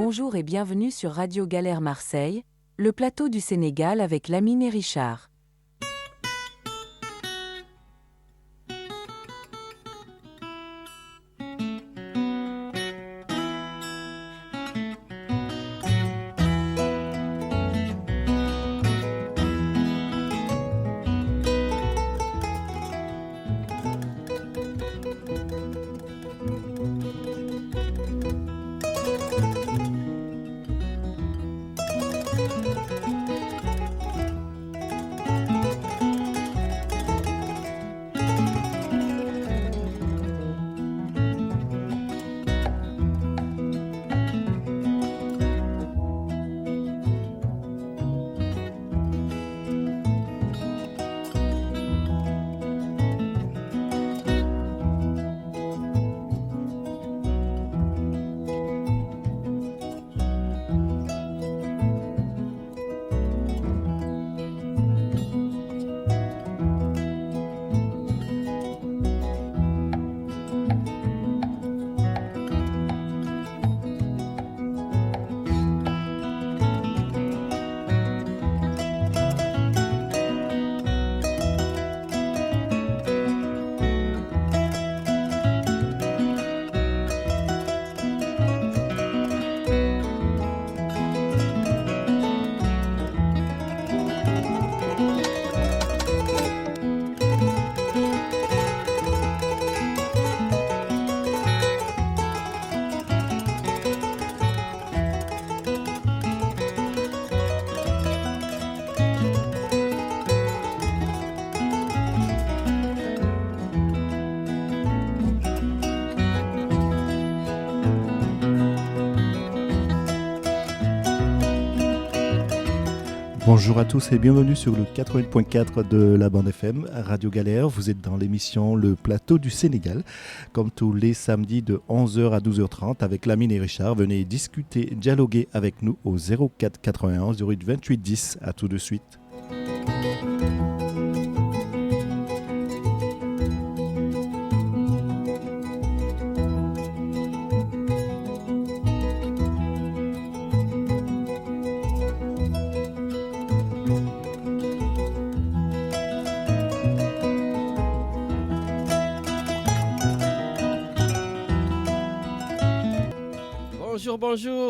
bonjour et bienvenue sur Radio Galère Marseille, le plateau du Sénégal avec Lamine et Richard. Bonjour à tous et bienvenue sur le 88.4 de la bande FM, Radio Galère. Vous êtes dans l'émission Le Plateau du Sénégal, comme tous les samedis de 11h à 12h30 avec Lamine et Richard. Venez discuter, dialoguer avec nous au 04 91 08 28 10. À tout de suite.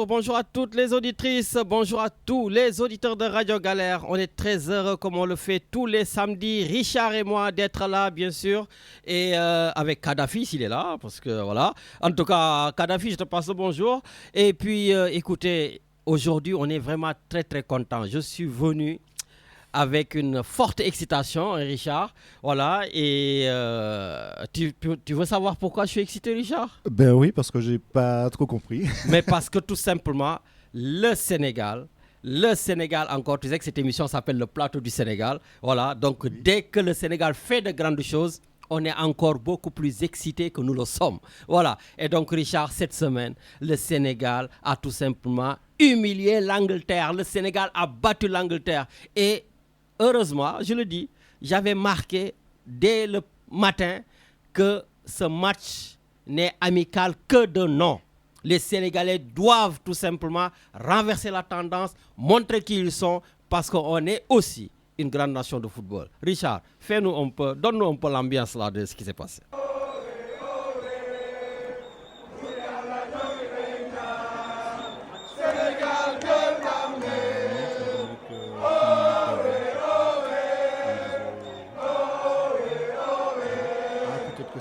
Bonjour à toutes les auditrices, bonjour à tous les auditeurs de Radio Galère. On est très heureux comme on le fait tous les samedis, Richard et moi, d'être là bien sûr. Et avec Kadhafi s'il est là, parce que voilà. En tout cas, Kadhafi, je te passe le bonjour. Et puis écoutez, aujourd'hui on est vraiment très très content. Je suis venu avec une forte excitation, Richard. Voilà, et tu veux savoir pourquoi je suis excité, Richard? Ben oui, parce que j'ai pas trop compris. Mais parce que tout simplement, le Sénégal, encore, tu sais que cette émission s'appelle Le Plateau du Sénégal. Voilà, donc dès que le Sénégal fait de grandes choses, on est encore beaucoup plus excité que nous le sommes. Voilà, et donc Richard, cette semaine, le Sénégal a tout simplement humilié l'Angleterre. Le Sénégal a battu l'Angleterre. Et heureusement, je le dis, j'avais marqué dès le matin que ce match n'est amical que de nom. Les Sénégalais doivent tout simplement renverser la tendance, montrer qui ils sont, parce qu'on est aussi une grande nation de football. Richard, donne-nous un peu l'ambiance là de ce qui s'est passé.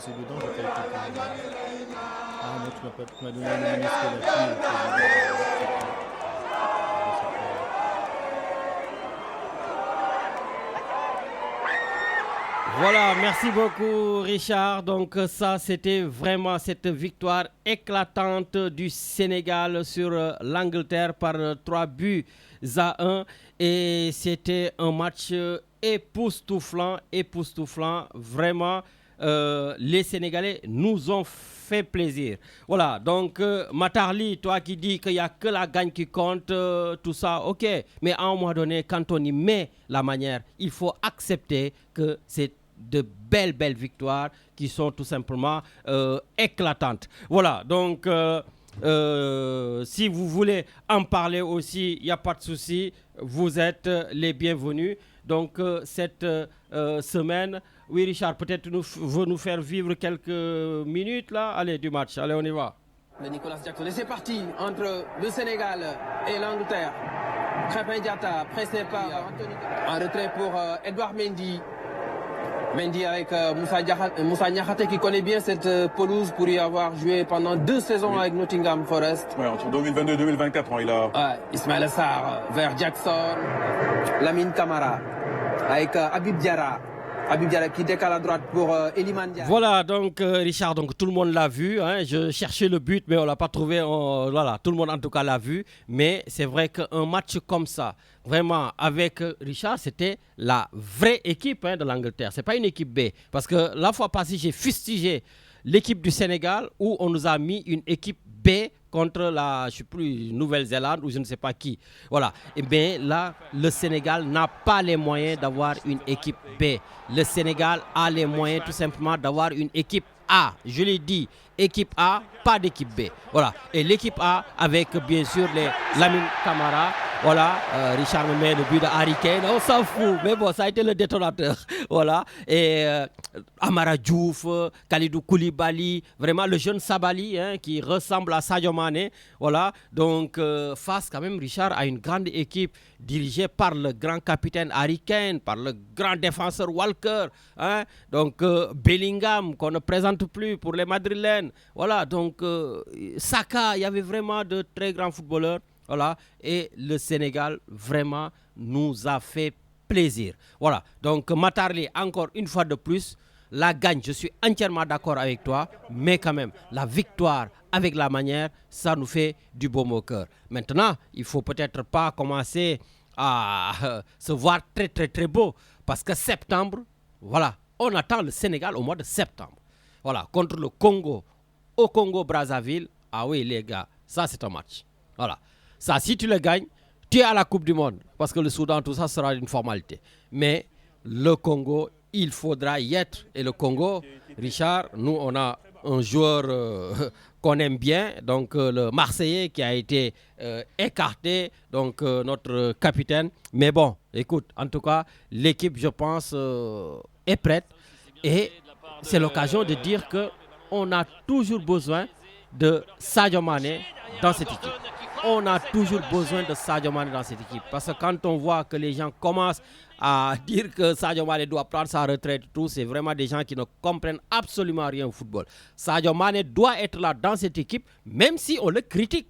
C'est dedans, j'ai pas été. Ah non, tu m'as donné le ministre là-dessus. Voilà, merci beaucoup Richard. Donc ça, c'était vraiment cette victoire éclatante du Sénégal sur l'Angleterre par 3-1. Et c'était un match époustouflant, vraiment. Les Sénégalais nous ont fait plaisir. Voilà, donc Matarli, toi qui dis qu'il n'y a que la gagne qui compte, tout ça, ok. Mais à un moment donné, quand on y met la manière, il faut accepter que c'est de belles victoires qui sont tout simplement éclatantes. Voilà, donc Si vous voulez en parler aussi, il n'y a pas de souci. Vous êtes les bienvenus. Donc, cette semaine, oui, Richard, peut-être veut nous faire vivre quelques minutes là. Allez, du match. Allez, on y va. De Nicolas Jackson. Et c'est parti entre le Sénégal et l'Angleterre. Crépin Diatta, pressé par Anthony. En retrait pour Edouard Mendy. Mendy avec Moussa Niakhaté qui connaît bien cette pelouse pour y avoir joué pendant 2 saisons avec Nottingham Forest. Ouais, entre 2022 et 2024, il a... Ismaël Sarr vers Jackson. Lamine Camara avec Habib Diarra. Habib Diarra qui décale à droite pour Iliman Diarra. Voilà, donc Richard, donc tout le monde l'a vu. Hein, je cherchais le but, mais on ne l'a pas trouvé. Voilà, tout le monde en tout cas l'a vu. Mais c'est vrai qu'un match comme ça, vraiment, avec Richard, c'était la vraie équipe de l'Angleterre. Ce n'est pas une équipe B. Parce que la fois passée, j'ai fustigé l'équipe du Sénégal où on nous a mis une équipe B contre la, je ne sais plus, Nouvelle-Zélande ou je ne sais pas qui. Voilà. Et bien là, le Sénégal n'a pas les moyens d'avoir une équipe B. Le Sénégal a les moyens tout simplement d'avoir une équipe A. Je l'ai dit, équipe A, pas d'équipe B. Voilà. Et l'équipe A avec bien sûr les Lamine Camara. Voilà, Richard me met le but de Harry Kane, on s'en fout, mais bon, ça a été le détonateur. Voilà, et Amara Diouf, Kalidou Koulibaly, vraiment le jeune Sabali qui ressemble à Sadio Mané. Voilà, donc face quand même, Richard, à une grande équipe dirigée par le grand capitaine Harry Kane, par le grand défenseur Walker, donc Bellingham qu'on ne présente plus pour les Madrilènes. Voilà, donc Saka, il y avait vraiment de très grands footballeurs. Voilà, et le Sénégal vraiment nous a fait plaisir. Voilà, donc Matarli, encore une fois de plus, la gagne, je suis entièrement d'accord avec toi, mais quand même, la victoire avec la manière, ça nous fait du baume au cœur. Maintenant, il ne faut peut-être pas commencer à se voir très très très beau, parce que septembre, voilà, on attend le Sénégal au mois de septembre. Voilà, contre le Congo, au Congo-Brazzaville, ah oui les gars, ça c'est un match. Voilà. Ça, si tu le gagnes, tu es à la Coupe du Monde. Parce que le Soudan, tout ça sera une formalité. Mais le Congo, il faudra y être. Et le Congo, Richard, nous, on a un joueur qu'on aime bien. Donc, le Marseillais qui a été écarté. Donc, notre capitaine. Mais bon, écoute, en tout cas, l'équipe, je pense, est prête. Et c'est l'occasion de dire qu'on a toujours besoin de Sadio Mané dans cette équipe. On a toujours besoin de Sadio Mané dans cette équipe. Parce que quand on voit que les gens commencent à dire que Sadio Mané doit prendre sa retraite, tout, c'est vraiment des gens qui ne comprennent absolument rien au football. Sadio Mané doit être là dans cette équipe, même si on le critique.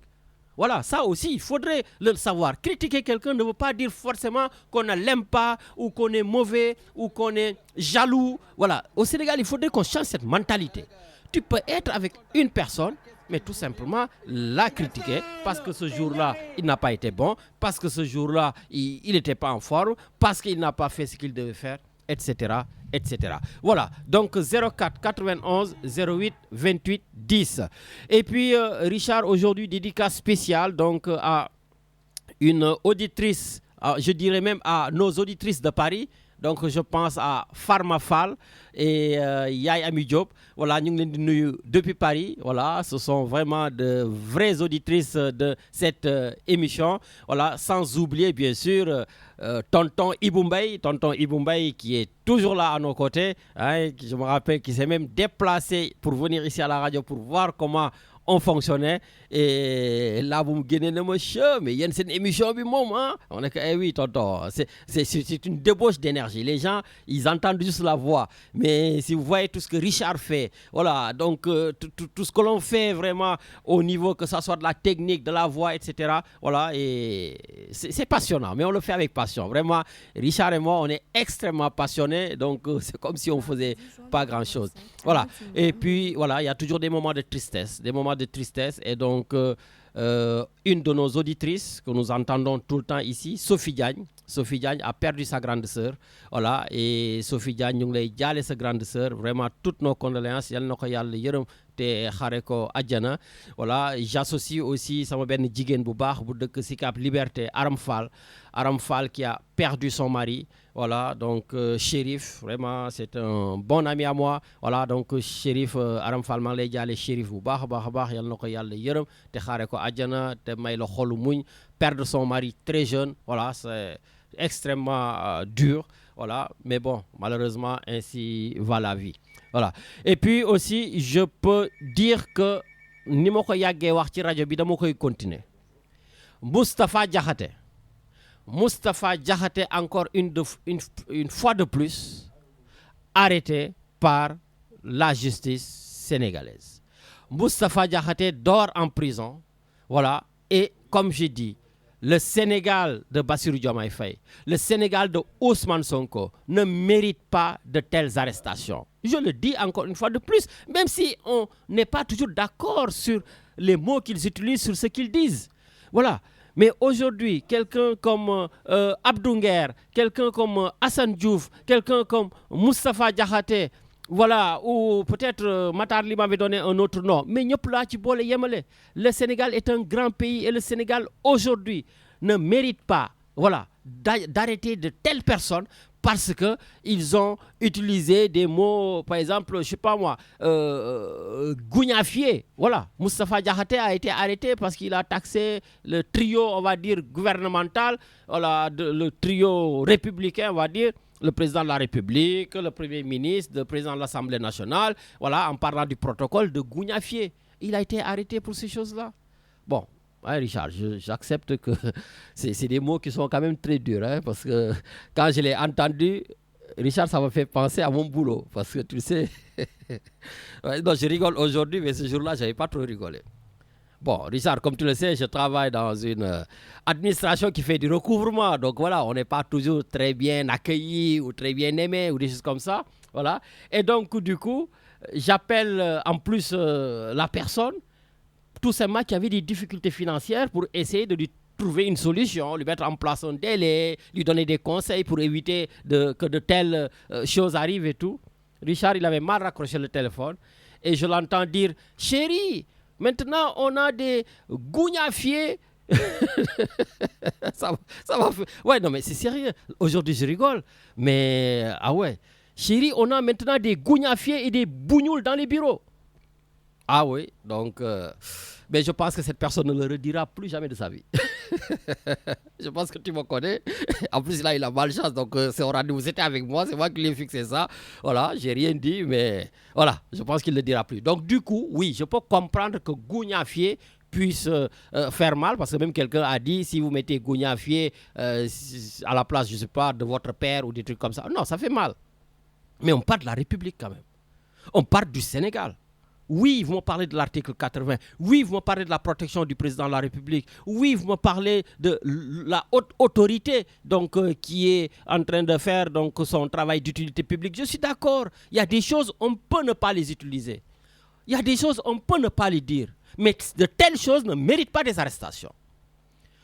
Voilà, ça aussi, il faudrait le savoir. Critiquer quelqu'un ne veut pas dire forcément qu'on ne l'aime pas, ou qu'on est mauvais, ou qu'on est jaloux. Voilà, au Sénégal, il faudrait qu'on change cette mentalité. Tu peux être avec une personne, mais tout simplement la critiquer parce que ce jour-là, il n'a pas été bon, parce que ce jour-là, il n'était pas en forme, parce qu'il n'a pas fait ce qu'il devait faire, etc., etc. Voilà, donc 04 91 08 28 10. Et puis, Richard, aujourd'hui, dédicace spéciale donc, à une auditrice, je dirais même à nos auditrices de Paris. Donc, je pense à Farma Fall et Yaye Ami Diop. Voilà, nous sommes depuis Paris. Voilà, ce sont vraiment de vraies auditrices de cette émission. Voilà, sans oublier, bien sûr, tonton Iboumbay qui est toujours là à nos côtés. Hein, je me rappelle qu'il s'est même déplacé pour venir ici à la radio pour voir comment on fonctionnait. Et là, vous me gagnez le monsieur, mais il y a une émission du moment. On est que, eh oui, tonton, c'est une débauche d'énergie. Les gens, ils entendent juste la voix. Mais si vous voyez tout ce que Richard fait, voilà, donc tout ce que l'on fait vraiment au niveau, que ce soit de la technique, de la voix, etc. Voilà, et c'est passionnant, mais on le fait avec passion. Vraiment, Richard et moi, on est extrêmement passionnés. Donc, c'est comme si on faisait pas grand-chose. Voilà, et puis, voilà, il y a toujours des moments de tristesse. Et donc, une de nos auditrices que nous entendons tout le temps ici, Sophie Diagne, a perdu sa grande sœur. Voilà, et Sophie Diagne, nous lay jale sa grande sœur. Vraiment, toutes nos condoléances. Yal na ko Yàlla yërëm te xare ko àjjana. Voilà, j'associe aussi sama benn jigéen bu baax bu dëkk Sicap Liberté, Aram Fall qui a perdu son mari. Voilà, donc Chérif, vraiment c'est un bon ami à moi. Voilà, donc Chérif Aram Fall maa ngi lay jaale Chérif bu baax a baax yal na ko yàlla yërëm te xare ko àjjana te may la xolu muñ. Perdre son mari très jeune, voilà, c'est extrêmement dur. Voilà, mais bon, malheureusement, ainsi va la vie. Voilà. Et puis aussi, je peux dire que ni ma ko yàggee wax ci rajo bi dama koy continuer. Moustapha Diakhaté encore une fois de plus arrêté par la justice sénégalaise. Moustapha Diakhaté dort en prison. Voilà, et comme j'ai dit, le Sénégal de Bassirou Diomaye Faye, le Sénégal de Ousmane Sonko ne mérite pas de telles arrestations. Je le dis encore une fois de plus, même si on n'est pas toujours d'accord sur les mots qu'ils utilisent, sur ce qu'ils disent. Voilà. Mais aujourd'hui, quelqu'un comme Abdou Nguer, quelqu'un comme Assane Diouf, quelqu'un comme Moustapha Diakhaté, voilà, ou peut-être Matar Ly m'avait donné un autre nom. Mais le Sénégal est un grand pays et le Sénégal aujourd'hui ne mérite pas, voilà, d'arrêter de telles personnes parce qu'ils ont utilisé des mots, par exemple, je sais pas moi, gougnafié. Voilà, Moustapha Diakhaté a été arrêté parce qu'il a taxé le trio, on va dire, gouvernemental, voilà, le trio républicain, on va dire. Le président de la République, le Premier ministre, le président de l'Assemblée nationale, voilà, en parlant du protocole de gougnafier. Il a été arrêté pour ces choses-là. Bon, ouais, Richard, j'accepte que c'est des mots qui sont quand même très durs, hein, parce que quand je l'ai entendu, Richard, ça m'a fait penser à mon boulot, parce que tu sais, ouais, non, je rigole aujourd'hui, mais ce jour-là, je n'avais pas trop rigolé. Bon, Richard, comme tu le sais, je travaille dans une administration qui fait du recouvrement. Donc voilà, on n'est pas toujours très bien accueilli ou très bien aimé ou des choses comme ça. Voilà. Et donc, du coup, j'appelle en plus la personne, tout simplement, qui avait des difficultés financières pour essayer de lui trouver une solution, lui mettre en place un délai, lui donner des conseils pour éviter que de telles choses arrivent et tout. Richard, il avait mal raccroché le téléphone et je l'entends dire « Chérie, maintenant, on a des gougnafiés. » ça va. Ouais, non, mais c'est sérieux. Aujourd'hui, je rigole. Mais, ah ouais. Chérie, on a maintenant des gougnafiés et des bougnoules dans les bureaux. Ah oui, donc... mais je pense que cette personne ne le redira plus jamais de sa vie. Je pense que tu me connais. En plus, là, il a malchance. Donc, c'est au rendez-vous. C'était avec moi. C'est moi qui lui ai fixé ça. Voilà, j'ai rien dit. Mais voilà, je pense qu'il ne le dira plus. Donc, du coup, oui, je peux comprendre que gougnafier puisse faire mal. Parce que même quelqu'un a dit, si vous mettez gougnafier à la place, je ne sais pas, de votre père ou des trucs comme ça. Non, ça fait mal. Mais on parle de la République quand même. On parle du Sénégal. Oui, vous me parlez de l'article 80. Oui, vous me parlez de la protection du président de la République. Oui, vous me parlez de la haute autorité donc, qui est en train de faire donc, son travail d'utilité publique. Je suis d'accord. Il y a des choses, on peut ne pas les utiliser. Il y a des choses, on peut ne pas les dire. Mais de telles choses ne méritent pas des arrestations.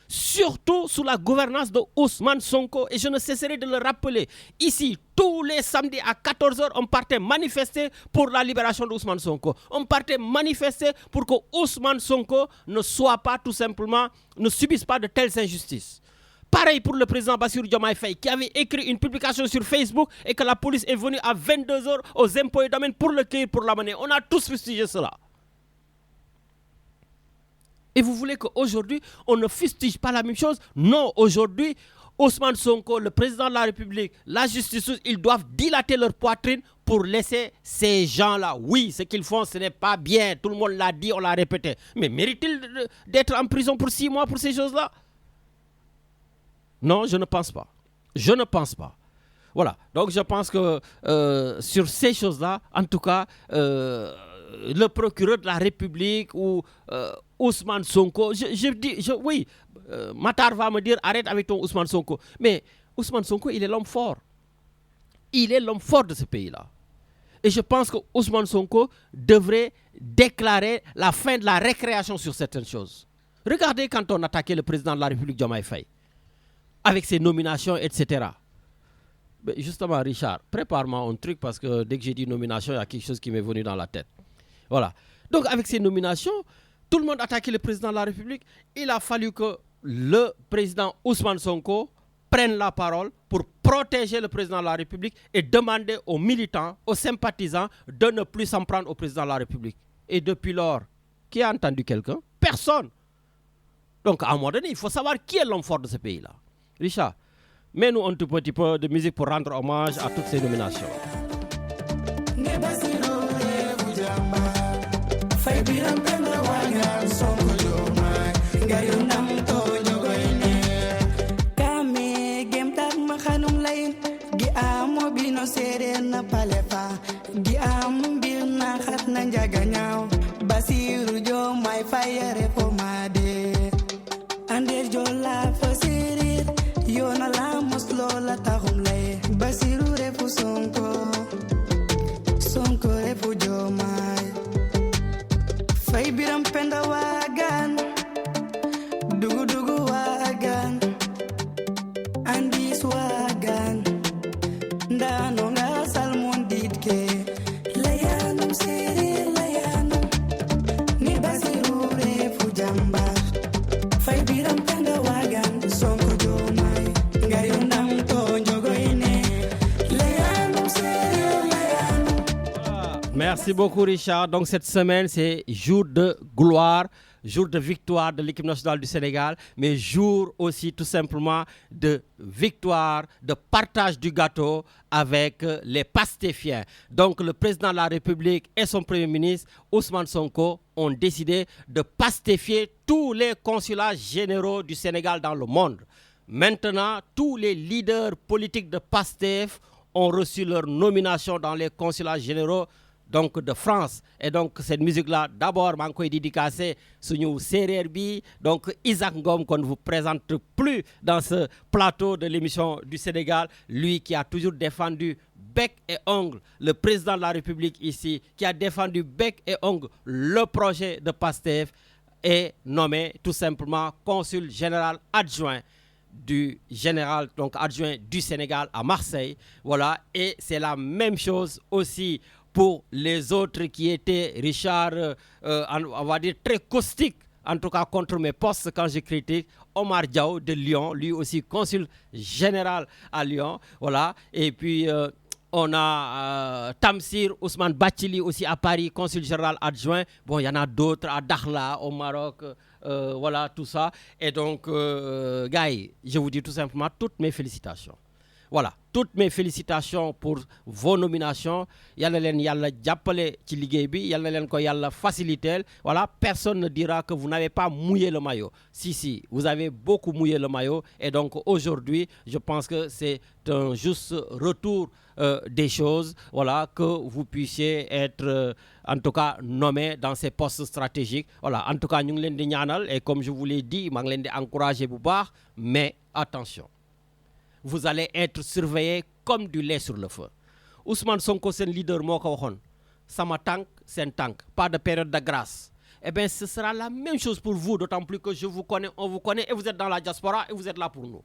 Surtout sous la gouvernance de Ousmane Sonko. Et je ne cesserai de le rappeler. Ici, tous les samedis à 14h, on partait manifester pour la libération d'Ousmane Sonko. On partait manifester pour que Ousmane Sonko ne soit pas tout simplement, ne subisse pas de telles injustices. Pareil pour le président Bassirou Diomaye Faye qui avait écrit une publication sur Facebook et que la police est venue à 22h aux impôts et domaines pour le cueillir, pour l'amener. On a tous fustigé cela. Et vous voulez qu'aujourd'hui, on ne fustige pas la même chose? Non, aujourd'hui, Ousmane Sonko, le président de la République, la justice, ils doivent dilater leur poitrine pour laisser ces gens-là. Oui, ce qu'ils font, ce n'est pas bien. Tout le monde l'a dit, on l'a répété. Mais mérite-t-il d'être en prison pour 6 mois pour ces choses-là? Non, je ne pense pas. Je ne pense pas. Voilà. Donc, je pense que sur ces choses-là, en tout cas, le procureur de la République ou Ousmane Sonko, oui, Matar va me dire arrête avec ton Ousmane Sonko. Mais Ousmane Sonko, il est l'homme fort. Il est l'homme fort de ce pays-là. Et je pense que Ousmane Sonko devrait déclarer la fin de la récréation sur certaines choses. Regardez quand on attaquait le président de la République, Diomaye Faye, avec ses nominations, etc. Mais justement, Richard, prépare-moi un truc parce que dès que j'ai dit nomination, il y a quelque chose qui m'est venu dans la tête. Voilà. Donc avec ces nominations, tout le monde attaquait le président de la République. Il a fallu que le président Ousmane Sonko prenne la parole pour protéger le président de la République et demander aux militants, aux sympathisants de ne plus s'en prendre au président de la République. Et depuis lors, qui a entendu quelqu'un? Personne. Donc à un moment donné, il faut savoir qui est l'homme fort de ce pays-là. Richard, mets-nous un tout petit peu de musique pour rendre hommage à toutes ces nominations. Basiru jo my fire pomade ande jo la fasirir yo na la muslo la taxum lay Basiru refu sonko refu jo my fay biram penda wagan dugu wagan andis wagan ndano nga salmon ditke layanum siri layanum ni Basiru refu jamba fay biram penda wagan sonko jomay ngari ndam to njogoyne layanum siri layanum. Merci beaucoup Richard. Donc cette semaine c'est jour de gloire, jour de victoire de l'équipe nationale du Sénégal, mais jour aussi tout simplement de victoire, de partage du gâteau avec les pastéfiens. Donc le président de la République et son premier ministre, Ousmane Sonko, ont décidé de pastéfier tous les consulats généraux du Sénégal dans le monde. Maintenant, tous les leaders politiques de PASTEF ont reçu leur nomination dans les consulats généraux donc de France. Et donc cette musique-là, d'abord, je vais dédicacer sur nous CRRB, donc Isaac Ngom, qu'on ne vous présente plus dans ce plateau de l'émission du Sénégal, lui qui a toujours défendu bec et ongle le président de la République ici, qui a défendu bec et ongle le projet de PASTEF, est nommé tout simplement consul général adjoint du général, donc adjoint du Sénégal à Marseille. Voilà, et c'est la même chose aussi pour les autres qui étaient, Richard, on va dire très caustiques, en tout cas contre mes postes quand je critique. Omar Diaw de Lyon, lui aussi consul général à Lyon. Voilà, et puis on a Tamsir Ousmane Bathily aussi à Paris, consul général adjoint. Bon, il y en a d'autres à Dakhla, au Maroc, voilà, tout ça. Et donc, gars, je vous dis tout simplement toutes mes félicitations. Voilà, toutes mes félicitations pour vos nominations. Yalla len yalla jappalé ci liguey bi, yalla len ko yalla faciliter. Voilà, personne ne dira que vous n'avez pas mouillé le maillot. Si, vous avez beaucoup mouillé le maillot et donc aujourd'hui, je pense que c'est un juste retour des choses, voilà, que vous puissiez être en tout cas nommé dans ces postes stratégiques. Voilà, en tout cas, ñu ngi leen di ñaanal et comme je vous l'ai dit, ma ngi leen di encourager bu baax, mais attention. Vous allez être surveillé comme du lait sur le feu. Ousmane Sonko, c'est un leader, sama tank, c'est un tank. Pas de période de grâce. Eh bien, ce sera la même chose pour vous, d'autant plus que je vous connais, on vous connaît, et vous êtes dans la diaspora, et vous êtes là pour nous.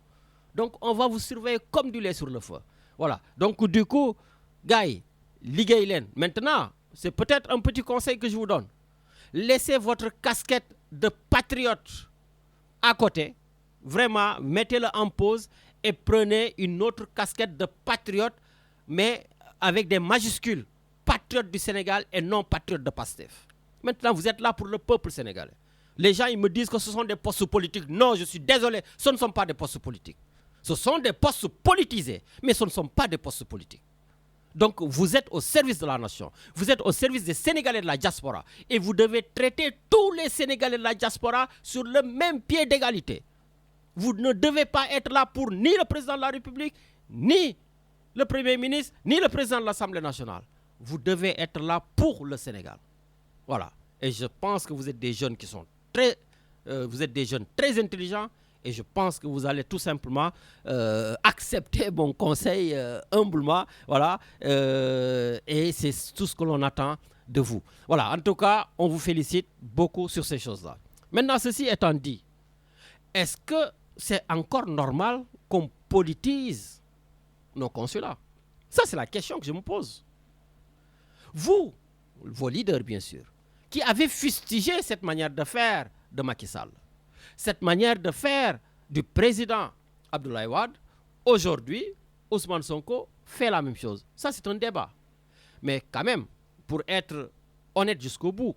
Donc, on va vous surveiller comme du lait sur le feu. Voilà. Donc, du coup, gars, liguez len. Maintenant, c'est peut-être un petit conseil que je vous donne. Laissez votre casquette de patriote à côté. Vraiment, mettez-le en pause et prenez une autre casquette de patriote, mais avec des majuscules. Patriote du Sénégal et non patriote de PASTEF. Maintenant, vous êtes là pour le peuple sénégalais. Les gens, ils me disent que ce sont des postes politiques. Non, je suis désolé, ce ne sont pas des postes politiques. Ce sont des postes politisés, mais ce ne sont pas des postes politiques. Donc, vous êtes au service de la nation. Vous êtes au service des Sénégalais de la diaspora. Et vous devez traiter tous les Sénégalais de la diaspora sur le même pied d'égalité. Vous ne devez pas être là pour ni le président de la République, ni le Premier ministre, ni le président de l'Assemblée nationale. Vous devez être là pour le Sénégal. Voilà. Et je pense que vous êtes des jeunes qui sont très intelligents. Et je pense que vous allez tout simplement accepter mon conseil humblement. Voilà. Et c'est tout ce que l'on attend de vous. Voilà. En tout cas, on vous félicite beaucoup sur ces choses-là. Maintenant, ceci étant dit, est-ce que c'est encore normal qu'on politise nos consulats? Ça, c'est la question que je me pose. Vous, vos leaders, bien sûr, qui avait fustigé cette manière de faire de Macky Sall. Cette manière de faire du président Abdoulaye Wade. Aujourd'hui, Ousmane Sonko fait la même chose. Ça, c'est un débat. Mais quand même, pour être honnête jusqu'au bout,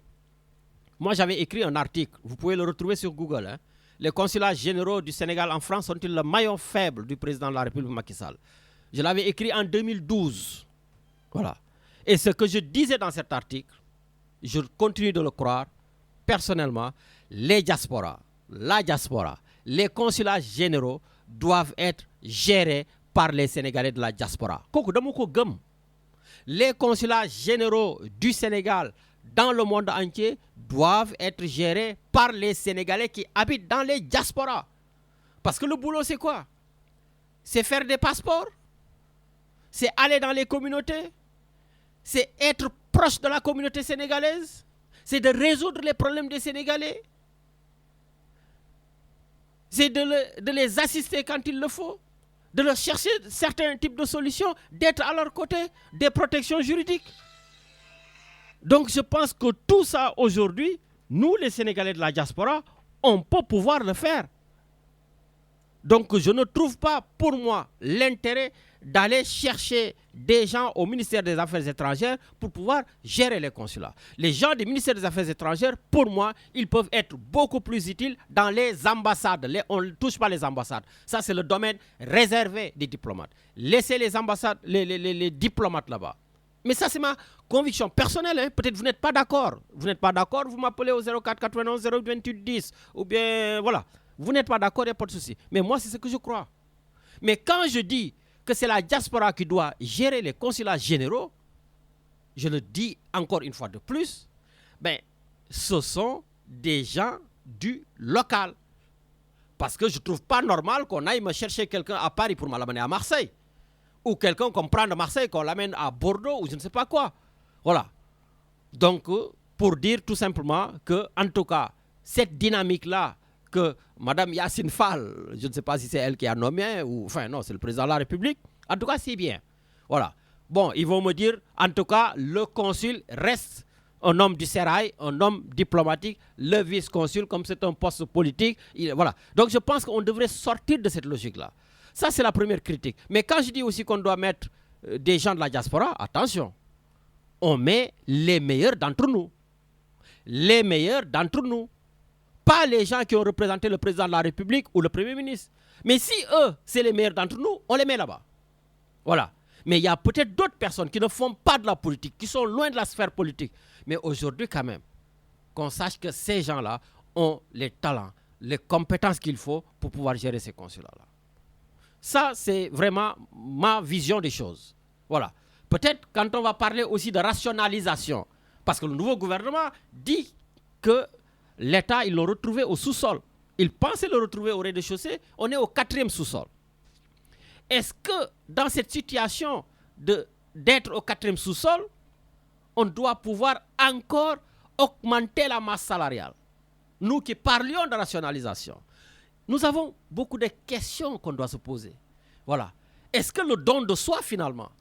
moi, j'avais écrit un article. Vous pouvez le retrouver sur Google. Hein. Les consulats généraux du Sénégal en France sont-ils le maillon faible du président de la République Macky Sall? Je l'avais écrit en 2012. Voilà. Et ce que je disais dans cet article, je continue de le croire, personnellement, les diasporas, la diaspora, les consulats généraux doivent être gérés par les Sénégalais de la diaspora. Les consulats généraux du Sénégal dans le monde entier doivent être gérés par les Sénégalais qui habitent dans les diasporas. Parce que le boulot, c'est quoi? C'est faire des passeports, c'est aller dans les communautés, c'est être proche de la communauté sénégalaise, c'est de résoudre les problèmes des Sénégalais, c'est de les assister quand il le faut, de leur chercher certains types de solutions, d'être à leur côté, des protections juridiques. Donc je pense que tout ça aujourd'hui, nous les Sénégalais de la diaspora, on peut pouvoir le faire. Donc je ne trouve pas pour moi l'intérêt d'aller chercher des gens au ministère des Affaires étrangères pour pouvoir gérer les consulats. Les gens du ministère des Affaires étrangères, pour moi, ils peuvent être beaucoup plus utiles dans les ambassades. On ne touche pas les ambassades. Ça, c'est le domaine réservé des diplomates. Laissez les ambassades, les diplomates là-bas. Mais ça, c'est ma conviction personnelle. Hein. Peut-être vous n'êtes pas d'accord. Vous n'êtes pas d'accord, vous m'appelez au 04 91 028 10. Ou bien, voilà. Vous n'êtes pas d'accord, il n'y a pas de souci. Mais moi, c'est ce que je crois. Mais quand je dis que c'est la diaspora qui doit gérer les consulats généraux, je le dis encore une fois de plus, ben, ce sont des gens du local. Parce que je ne trouve pas normal qu'on aille me chercher quelqu'un à Paris pour m'amener à Marseille. Ou quelqu'un qu'on prend de Marseille, qu'on l'amène à Bordeaux ou je ne sais pas quoi. Voilà. Donc, pour dire tout simplement que, en tout cas, cette dynamique-là, que Mme Yacine Fall, je ne sais pas si c'est elle qui a nommé, ou enfin non, c'est le président de la République. En tout cas, c'est bien. Voilà. Bon, ils vont me dire, en tout cas, le consul reste un homme du sérail, un homme diplomatique, le vice-consul, comme c'est un poste politique. Voilà. Donc je pense qu'on devrait sortir de cette logique-là. Ça, c'est la première critique. Mais quand je dis aussi qu'on doit mettre des gens de la diaspora, attention, on met les meilleurs d'entre nous. Les meilleurs d'entre nous. Pas les gens qui ont représenté le président de la République ou le Premier ministre. Mais si eux, c'est les meilleurs d'entre nous, on les met là-bas. Voilà. Mais il y a peut-être d'autres personnes qui ne font pas de la politique, qui sont loin de la sphère politique. Mais aujourd'hui, quand même, qu'on sache que ces gens-là ont les talents, les compétences qu'il faut pour pouvoir gérer ces consulats-là. Ça, c'est vraiment ma vision des choses. Voilà. Peut-être quand on va parler aussi de rationalisation, parce que le nouveau gouvernement dit que l'État, ils l'ont retrouvé au sous-sol. Ils pensaient le retrouver au rez-de-chaussée. On est au 4e sous-sol. Est-ce que dans cette situation d'être au 4e sous-sol, on doit pouvoir encore augmenter la masse salariale? Nous qui parlions de rationalisation, nous avons beaucoup de questions qu'on doit se poser. Voilà. Est-ce que le don de soi, finalement,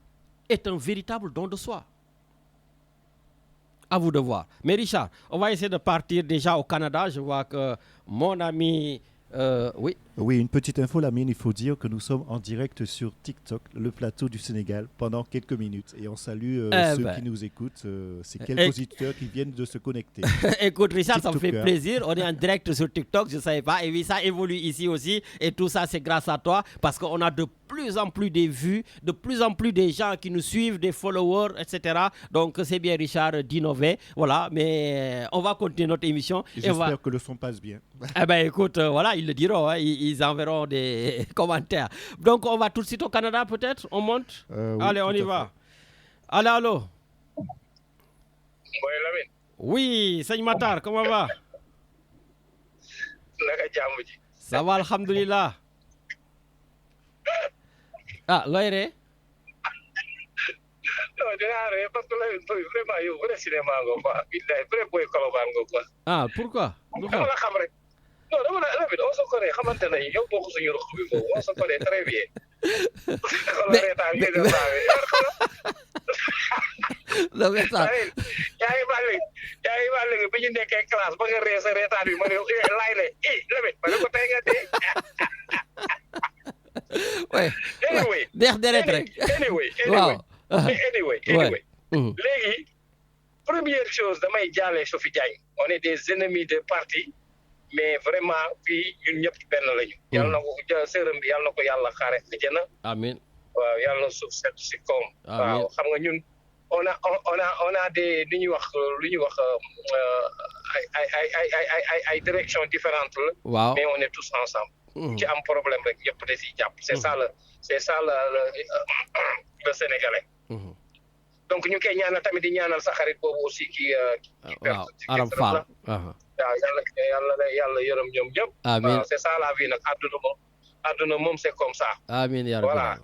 est un véritable don de soi? À vous de voir. Mais Richard, on va essayer de partir déjà au Canada. Je vois que mon ami... oui. Oui, une petite info, Lamine, il faut dire que nous sommes en direct sur TikTok, le plateau du Sénégal, pendant quelques minutes. Et on salue ceux qui nous écoutent. C'est quelques auditeurs qui viennent de se connecter. Écoute, Richard, ça me fait plaisir. On est en direct sur TikTok, je ne savais pas. Et oui, ça évolue ici aussi. Et tout ça, c'est grâce à toi. Parce qu'on a de plus en plus de vues, de plus en plus de gens qui nous suivent, des followers, etc. Donc, c'est bien, Richard, d'innover. Voilà, mais on va continuer notre émission. J'espère que le son passe bien. Eh bien, écoute, voilà, ils le diront. Hein. Ils enverront des commentaires. Donc, on va tout de suite au Canada, peut-être? On monte? Oui, allez, on y va. Allez, allô? Oui, Lamine. Oui, Seigne Matar, comment va? Ça va, alhamdoulilah. Ah, loire? Ah, pourquoi? Non, dama la Lamine, on se connaît, xamante nañu yow bokk suñu ruq bi foofu, on se connaît très bien. Non, mais ça. Yaa ngi baal léegi yaa ngi wax léegi bi ñu nekkee classe ba nga ree sa reetaan bi ma ne laay le Lamine ma ne ko tey nga dee. Anyway. deex deret rek. Anyway. Léegi première chose damay jaale Sophie Diagne on est des ennemis de parti mais vraiment fii ñun ñëpp benn lañu. yàlla na ko sërëm bi yàlla na ko yàlla xaare àjjana. amiin. waaw yàlla na suuf set si koom. waaw xam nga ñun on a des lu ñuy wax ay directions différentes la. waaw mais on est tous ensemble. ci am problème rek ñëpp da siy jàpp. c'est ça le Sénégalais. donc ñu koy ñaanal tamit di ñaanal sa xarit boobu aussi kii. waaw Aram Fall. waaw yàlla yërëm ñoom ñëpp. amiin waaw c'est ça la vie nag àdduna moom c'est comme ça. amiin yaa rabbi voilà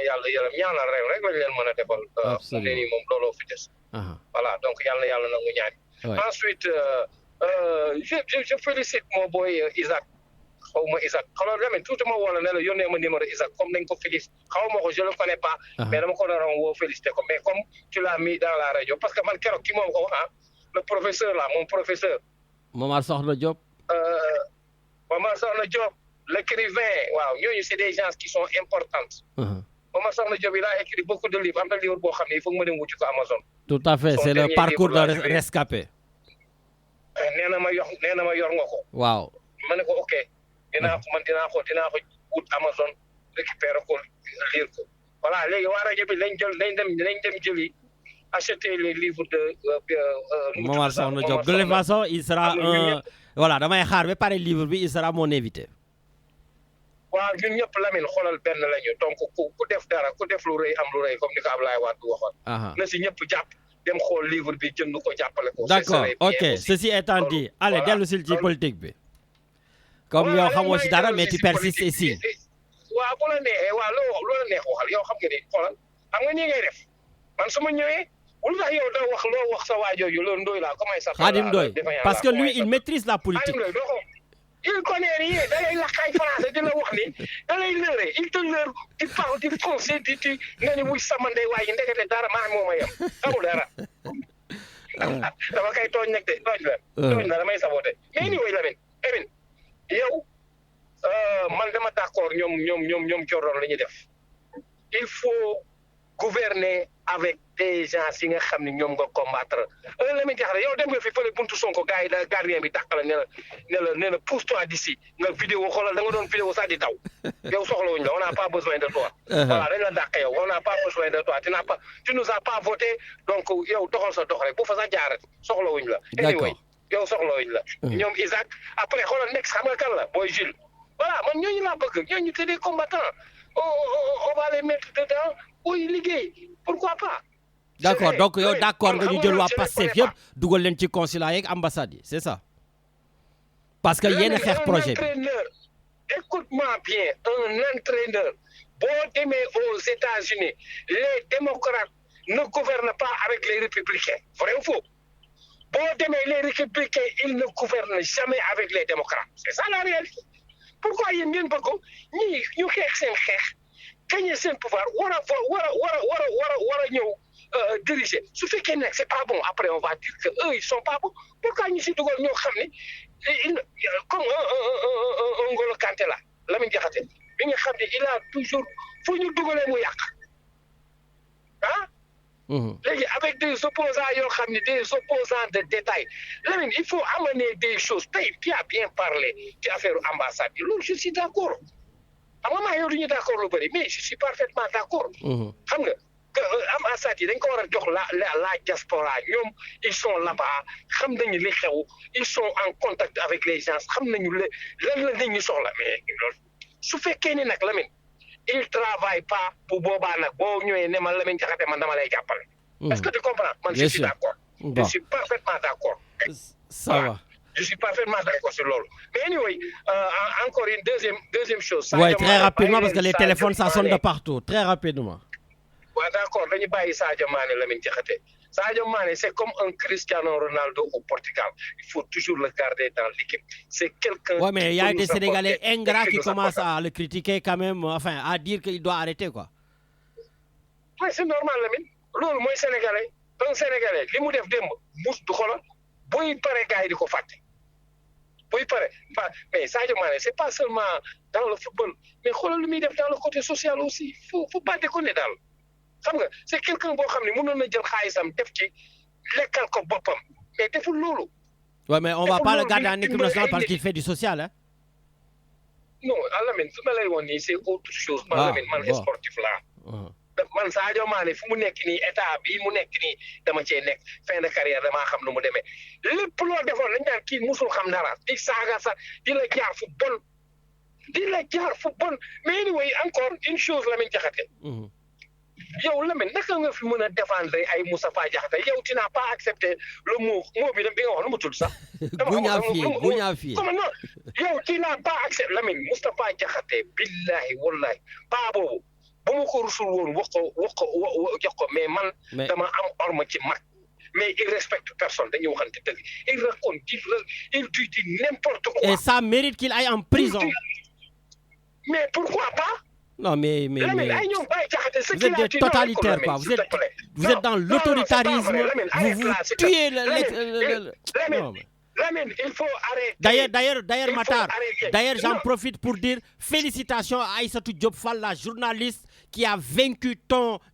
yàlla yërëm ñaanal rek lañ leen mën a defal. absolument nii moom looloo fi des. voilà donc yàlla nangu ñaan. ensuite je félicite mon boy Isaac. xaw ma Isaac xaw ma tuuti ma woo la ne la yónnee ma numéro Isaac comme nañ ko félicité xaw ma ko je le connais pas. mais dama ko doon woo félicité ko mais comme tu l'as mis dans la radio parce que man keroog ki moom ko wax le professeur là mon professeur. Momar Sokhna Diop. Momar Sokhna Diop l'écrivain waaw ñooñu c'est des gens qui sont importants. Momar Sokhna Diop il a écrit beaucoup de livres am na livre boo xam ne il faut que ma dem wuti ko Amazon. tout à fait c'est le parcours de rescapé. nee na ma yor nga ko. waaw ma ne ko ok. dinaa ko wut Amazon récupérer ko lire ko voilà léegi waa rajo bi nañ dem jëli acheter les livres de Momar Sokhna Diop de toute façon il sera voilà damay xaar ba pare livre bi il sera mon invité. waaw ñun ñëpp Lamine xoolal benn lañu donc ku def dara ku def lu rëy am lu rëy comme ni ko Ablaye Wade waxoon. na si ñëpp jàpp dem xool livre bi jënd ko jàppale ko. d'accord ok ceci étant dit allez dellu si ci politique bi. comme yow xamoo si dara mais tu persistes ici. waaw bu la neexee waaw loo la neex waxal yow xam nga ni xoolal xam nga nii ngay def man su ma ñëwee lu tax yow doo wax sa waajooju loolu Ndoye laa comment ça. Khadim Ndoye parce que lui il maîtrise la politique. il connaît rien da lay lakk ay français di la wax ni da lay lëre il te leurre di parle di français di nga ni wuy sama ndey waaye ndekete dara maa moo ma yem xamul dara. dama kay tooñ nag de tooñ la damay saboté mais ni way Lamine yow man dama d'accord ñoom coroon la ñuy def il faut gouverner avec des gens yi nga xam ne ñoom nga combattre la muy jaxle yow dem nga fi fële buntu Sonko gars yi da gardien bi dàq la ne la pousse-toi d'ici nga vidéo xoolal da nga doon vidéo sax di daw yow soxlawuñ la on n'a pas besoin de toi. voilà dañ la dàq yow on n'a pas besoin de toi tu nous as pas voté donc yow doxal sa dox rek bu fa sax jaarat soxlawuñ la. anyway yow soxlawuñ la. ñoom Isaac après xoolal nekk xam nga kan la booy Jules. voilà man ñooñu laa bëgg ñooñu c'est des combattants on va les mettre dedans booy liggéey pourquoi pas. d'accord donc yow d'accord nga ñu jël waa Pastef yëpp dugal leen ci consulat yeeg ambassade yi c'est ça. parce que yéen a xeex projet bi. écoute-moi bien un entraîneur boo demee aux États-Unis les démocrates ne gouvernent pas avec les républicains vrai ou faux. boo demee les républicains ils ne gouvernent jamais avec les démocrates c'est ça la réalité. pourquoi yéen ngeen bëgg ñii ñu xeex seen xeex gagner seen pouvoir war a ñëw diriger su fekkee nag c'est pas bon après on va dire que eux ils sont pas bons pourquoi ñu si dugal ñoo xam ne comme un Ngolo Kanté la Lamine Diakhaté bi nga xam ne il a toujours fu ñu dugalee mu yàq ah. léegi avec des opposants yoo xam ne des opposants de détail Lamine il faut amener des choses tey tu as bien parlé ci affaire ambassade yi loolu je suis d'accord xam nga maa yow du ñu d'accord lu bëri mais je suis parfaitement d'accord. xam nga que ambassade yi dañ ko war a jox la diaspora ñoom ils sont là-bas xam nañu li xew ils sont en contact avec les gens xam nañu lan la nit ñi soxla mais loolu su fekkee ni nag Lamine il travaille pas bu boobaa nag boo ñëwee ne ma Lamine Diakhaté man dama lay jàppale. est-ce que tu comprends man je suis d'accord. je suis parfaitement d'accord. ça va. je suis parfaitement d'accord sur loolu mais anyway encore une deuxième chose. oui très rapidement parce que les téléphones ça sonne de partout très rapidement. waaw d'accord dañu bàyyi Sadio Mané Lamine Diakhaté Sadio Mané c'est comme un Cristiano Ronaldo au Portugal il faut toujours le garder dans l'équipe c'est quelqu'un. ouais mais il y a des Sénégalais ingrats qui commencent à le critiquer quand même enfin à dire qu'il doit arrêter quoi. ouais c'est normal Lamine loolu mooy Sénégalais un Sénégalais li mu def démb du xoolal buy pare gars yi di ko fàtte buy pare mais Sadio Mané c'est pas seulement dans le football mais xoolal lu muy def dans le côté social aussi faut pas déconner daal xam nga c'est quelqu'un boo xam ne mënoon na jël xaalisam def ci lekkal ko boppam mais deful loolu. Ouais, mais on va pas le garder en équipe nationale parce qu'il fait du social, hein. Non, Lamine, fi ma lay wax nii c'est autre chose. Lamine man sportif laa. Man Sadio Mané fu mu nekk nii état bi mu nekk nii dama cee nekk fin de carrière damaa xam nu mu demee lépp loo defoon lañ daan kii musul xam dara di saaga sax di la jaar fu bon mais anyway encore une chose Lamine Diakhaté. yow Lamine naka nga fi mën a défendre ay Moustapha Diakhaté yow tu n'as pas accepté le mot bi nga wax nu mu tudd sax. Gounafi. Comment non yow tu n'as pas accepté Lamine Moustapha Diakhaté billahi wallahi pas boobu ba ma ko rusul woon wax ko jox ko mais man dama am orma ci mag mais il respecte personne dañuy waxante dëgg il raconte il dit n'importe quoi. Et ça mérite qu'il aille en prison. Mais pourquoi pas? Non, mais vous êtes des totalitaires, quoi. Vous êtes dans l'autoritarisme. Vous tuez Lamine, il faut arrêter. D'ailleurs, Matar, j'en profite pour dire félicitations à Aïssatou Diop Fall, la journaliste qui a vaincu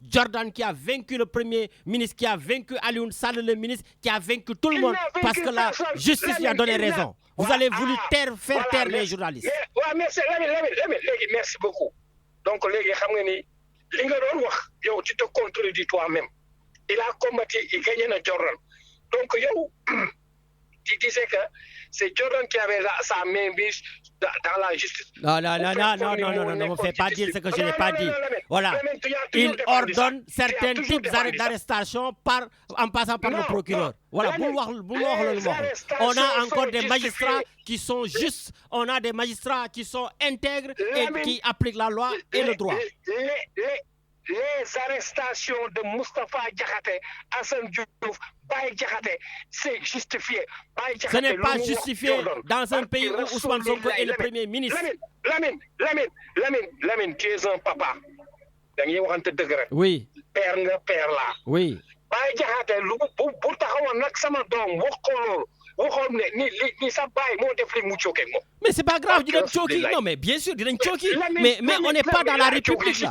Jordan, qui a vaincu le premier ministre, qui a vaincu Alioune Sall, le ministre, qui a vaincu tout le monde parce que la justice lui a donné raison. Vous avez voulu faire taire les journalistes. Merci, merci beaucoup. Donc, les gars, tu te contredis toi-même. Il a combattu, il gagne le Jordan. Donc, tu disais que c'est Jordan qui avait sa main mise dans la justice. Non, ne me fais pas dire ce que je n'ai pas dit. Voilà. Il ordonne certains types d'arrestations en passant par le procureur. Voilà. On a encore des magistrats qui sont justes, on a des magistrats qui sont intègres et qui appliquent la loi et le droit. Les arrestations de Moustapha Diakhaté, Hassan Diouf, Baye Diakhaté, c'est justifié. Ce n'est pas justifié dans un pays où Ousmane Sonko est le premier ministre. Lamine, tu es un papa. Oui. Père là. Oui. Baye Diakhaté, bu taxawoon nag sama doom wax ko loolu waxoon ne ni sa baay moo def li mu choqué moom. Mais c'est pas grave, dinañ choqué. Non, mais bien sûr, dinañ choqué. Mais on n'est pas dans la République là.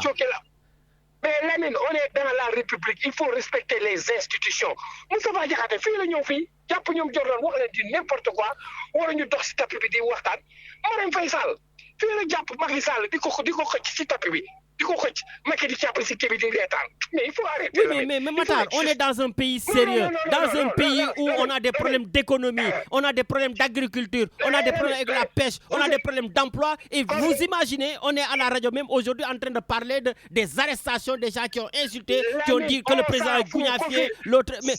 Mais Lamine, on est dans la République, il faut respecter les institutions. Moustapha Diakhaté fii la ñëw fii jàpp ñoom Jordan wax leen di n'importe quoi war ñu dox si tapis bi di waxtaan Marème Faye Sall fii la jàpp Macky Sall di ko xëcc si tapis bi di ko xëcc Macky di jàpp si kii bi di reetaan. Mais il faut arrêter. Oui, mais Matar, on est dans un pays sérieux, dans un pays où on a des problèmes d'économie, on a des problèmes d'agriculture, on a des problèmes avec la pêche, on a des problèmes d'emploi. Et vous imaginez, on est à la radio même aujourd'hui en train de parler des arrestations des gens qui ont insulté, qui ont dit que le président est gougnafié, l'autre. Mais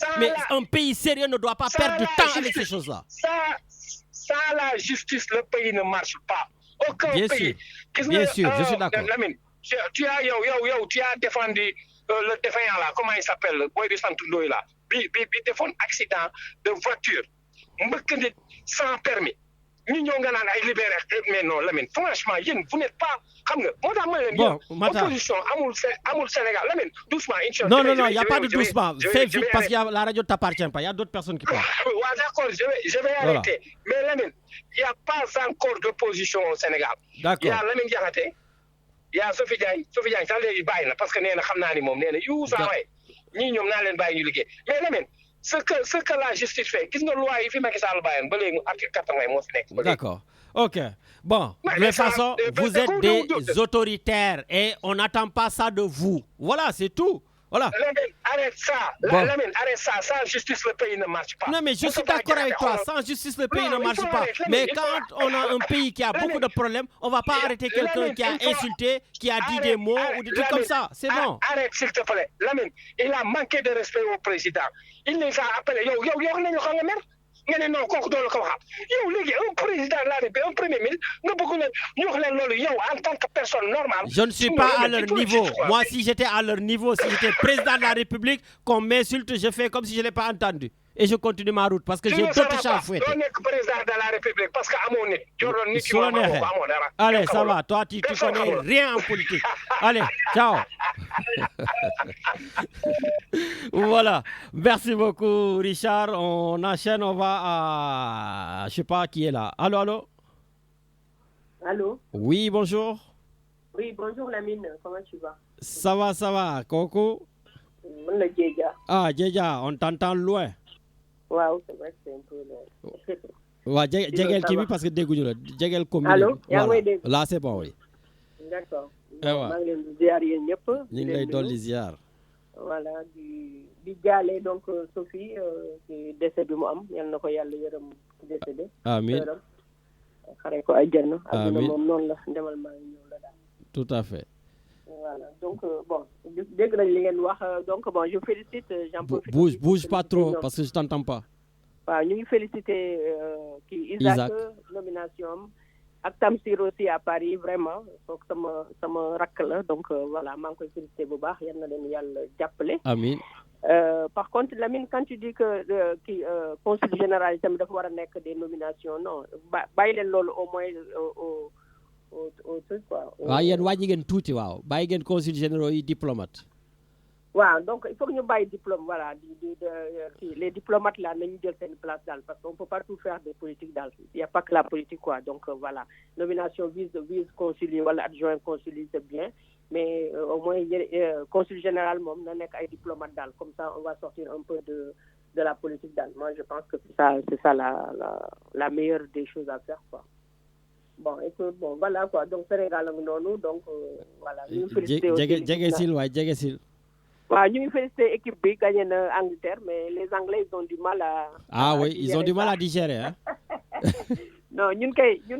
un pays sérieux ne doit pas perdre du temps avec ces choses-là. Ça, la justice, le pays ne marche pas. Aucun pays. Bien sûr, je suis d'accord. Tu as défendu le défaillant là, comment il s'appelle, le boy de Santundoy là, bi défend accident de voiture, mbëkk nit sans permis. Ñu ñoo nga naan ay libéré, mais non Lamine, franchement yéen vous n'êtes pas xam nga moo tax ma leen opposition amul Sénégal Lamine doucement inchallah. Non, il n'y a pas de doucement. Fais vite parce que la radio ne t'appartient pas, il y a d'autres personnes qui parlent. Ouais, d'accord, je vais arrêter. Mais Lamine, il n'y a pas encore d'opposition au Sénégal. D'accord. Il y a Lamine Diakhaté. Il y a Sophie Diagne sax léegi bàyyi na parce que nee na xam naa ni moom nee na yu saa waay ñii ñoom naa leen bàyyi ñu liggéey mais Lamine ce que la justice fait gis nga loi yi fi Macky Sall bàyyoon ba léegi article 80 moo fi nekk. D'accord. Ok. Bon, de toute façon, vous êtes des autoritaires et on n'attend pas ça de vous. Voilà, c'est tout. Voilà. Lamine, arrête ça. Bon. Lamine, arrête ça. Sans justice, le pays ne marche pas. Non, mais je suis d'accord avec toi. Sans justice, le pays ne marche pas. Mais quand on a un pays qui a beaucoup de problèmes, on ne va pas arrêter quelqu'un qui a insulté, qui a dit des mots ou des trucs comme ça. C'est bon. Arrête, s'il te plaît. Lamine, il a manqué de respect au président. Il les a appelés. Non, un président de la République, un premier ministre, en tant que personne normale. Je ne suis pas à leur niveau. Moi, si j'étais à leur niveau, si j'étais président de la République, qu'on m'insulte, je fais comme si je ne l'ai pas entendu. Et je continue ma route parce que j'ai d'autres chats à fouetter. Je suis président de la République parce que Allez, ça va. Toi, tu connais rien en politique. Allez, ciao. Voilà. Merci beaucoup, Richard. On enchaîne, on va à... Je sais pas qui est là. Allô, allô? Allô? Oui, bonjour. Oui, bonjour Lamine, comment tu vas? Ça va. Coco? Le Djeja. Ah, Djeja, on t'entend loin. Waaw, c'est vrai que c'est un peu loin. Ouais, Djegel qui parce que dégouñu la. Djegel commune. Allô? Voilà. Là, c'est bon, oui. D'accord. maa ngi leen di ziar yéen ñëpp. ñu ngi lay dolli ziar. Voilà, di jaale donc Sophie ci décès bi mu am yal na ko yàlla yërëm décédé. Amiin. xare ko àjjana. Amiin àdduna moom noonu la ndemal maa ngi ñëw la daal. Tout à fait. Voilà, donc bon, dégg nañ li ngeen wax donc bon, je félicite j'en profite. Bouge pas trop parce que je t'entends pas. waaw ñu ngi félicité kii Isaac nomination am ak Tamsir aussi à Paris vraiment donc sama rakk la donc voilà maa ngi koy félicité bu baax yal na leen yàlla jàppale. Amiin. Par contre Lamine quand tu dis que kii consul général itam dafa war a nekk des nominations non bàyyi leen loolu au moins au truc quoi. waaw yéen wàññi ngeen tuuti waaw bàyyi ngeen consul généraux yi diplomate. waaw donc il faut que ñu bàyyi diplôme voilà les diplomates là nañu jël seen place daal parce qu'on peut pas tout faire de politique daal il y a pas que la politique quoi donc voilà nomination vice consul yi wala adjoint consul yi c'est bien mais au moins consul général moom na nekk ay diplomate daal comme ça on va sortir un peu de la politique daal moi je pense que c'est ça la meilleure des choses à faire quoi. Bon écoute bon voilà quoi donc Sénégal la noonu donc voilà. ñu félicité aussi jege sil. waaw ñu ngi félicité équipe bi gagné na Angleterre mais les Anglais ils ont du mal à. Ah oui ils ont du mal à digérer hein. Non ñun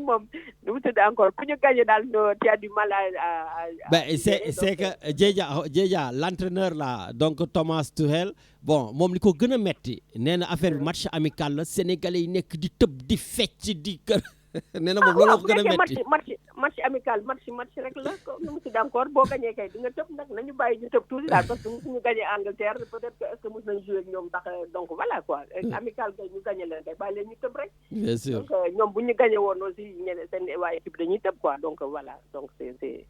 moom nu mu tudd encore ku ñu gagné daal tu as du mal à. Ben c'est que Djeja l'entraîneur là donc Thomas Tuchel bon moom li ko gën a metti nee na affaire bi match amical la Sénégalais yi nekk di tëb di fecc di kër. nee na moom looloo ko gën a metti match amical match rek la nu mu tudd encore boo gañee kay di nga tëb nag nañu bàyyi ñu tëb tuuti daal parce que musuñu gañee Angleterre peut-être que est-ce que mos nañ jouer ak ñoom tax donc voilà quoi amical kay ñu gañee leen kay bàyyi leen ñu tëb rek. Bien sûr donc ñoom bu ñu gañee woon aussi ñeneen seen waa équipe dañuy tëb quoi donc voilà donc c'est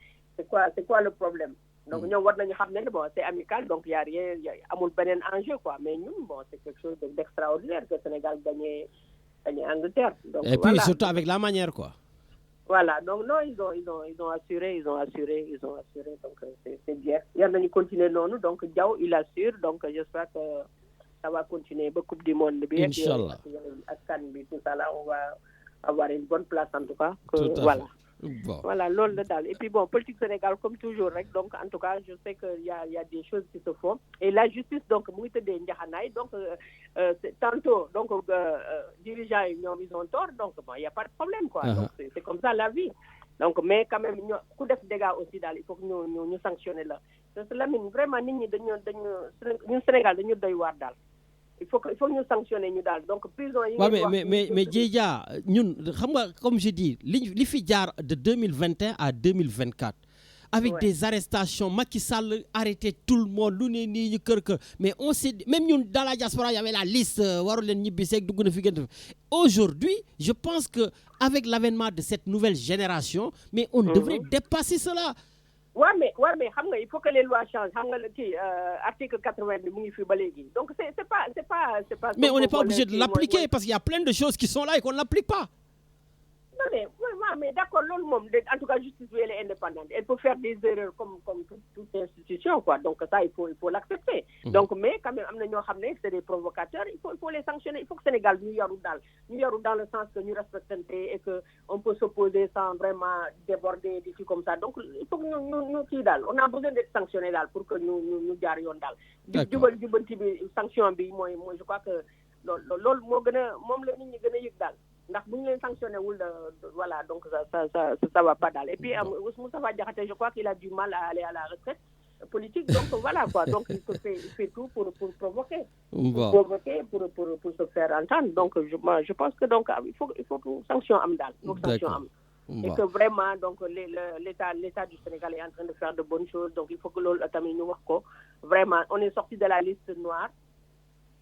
quoi le problème. Donc ñoom war nañu xam ne bon c'est amical donc y a rien amul beneen enjeu quoi mais ñun bon c'est quelque chose d'extraordinaire que Sénégal gagné Angleterre. Donc, et puis surtout avec la manière quoi. Voilà donc non ils ont assuré donc c'est bien yal nañu continuer noonu donc Diaw il assure donc j'espère que ça va continuer ba coupe du monde bi. Inch'Allah ak CAN bi tout ça là on va avoir une bonne place en tout cas. Voilà. Bon. Voilà loolu la daal et puis bon politique Sénégal comme toujours rek donc en tout cas je sais que y a des choses qui se font et la justice donc mu ngi tëddee njaxanaay donc tantôt donc dirigeants yi ñoom ils ont tort donc bon y a pas de problème quoi. Donc c'est comme ça la vie donc mais quand même ku def dégâts aussi daal il faut que ñu sanctionner la parce que Lamine vraiment nit ñi dañu ñun Sénégal dañu doy waar daal. Il faut que ñu sanctionner ñu daal donc prison yi. mais Djeja ñun xam nga comme je dis li fi jaar de 2021 à 2024. Avec des arrestations Macky Sall arrêté tout le monde lu ne nii ñu kër mais on sait même ñun dans la diaspora y avait la liste waru leen ñibbi seeg dugg na fi gën aujourd'hui je pense que avec l'avènement de cette nouvelle génération mais on devrait dépasser cela. Ouais mais xam nga il faut que les lois changent xam nga kii article 80 bi mu ngi fi ba léegi donc c'est pas. Mais on n'est pas obligé de l'appliquer parce qu'il y a plein de choses qui sont là et qu'on n'applique pas. Non mais d'accord loolu moom en tout cas justice bi elle est indépendante elle peut faire des erreurs comme toute institution quoi donc ça il faut l'accepter. Donc mais quand même am na ñoo xam ne c'est des provocateurs il faut les sanctionner il faut que Sénégal ñu yaru dans le sens que ñu respectante et que on peut s'opposer sans vraiment déborder des trucs comme ça donc il faut que ñu kii daal on a besoin d'être sanctionné daal pour que ñu jaar yoon daal. jubanti bi sanction bi mooy je crois que loolu moo gën a moom la nit ñi gën a yëg daal. ndax bu ñu leen sanctionné wul voilà donc ça va pas daal et puis Moustapha Diakhaté je crois qu'il a du mal à aller à la retraite politique donc voilà quoi donc il fait tout pour provoquer. Bon. Provoquer pour se faire entendre donc je pense que donc il faut que sanction am daal. Sanction am. Et que vraiment donc l'état du Sénégal est en train de faire de bonnes choses donc il faut que loolu tamit ñu wax ko vraiment on est sorti de la liste noire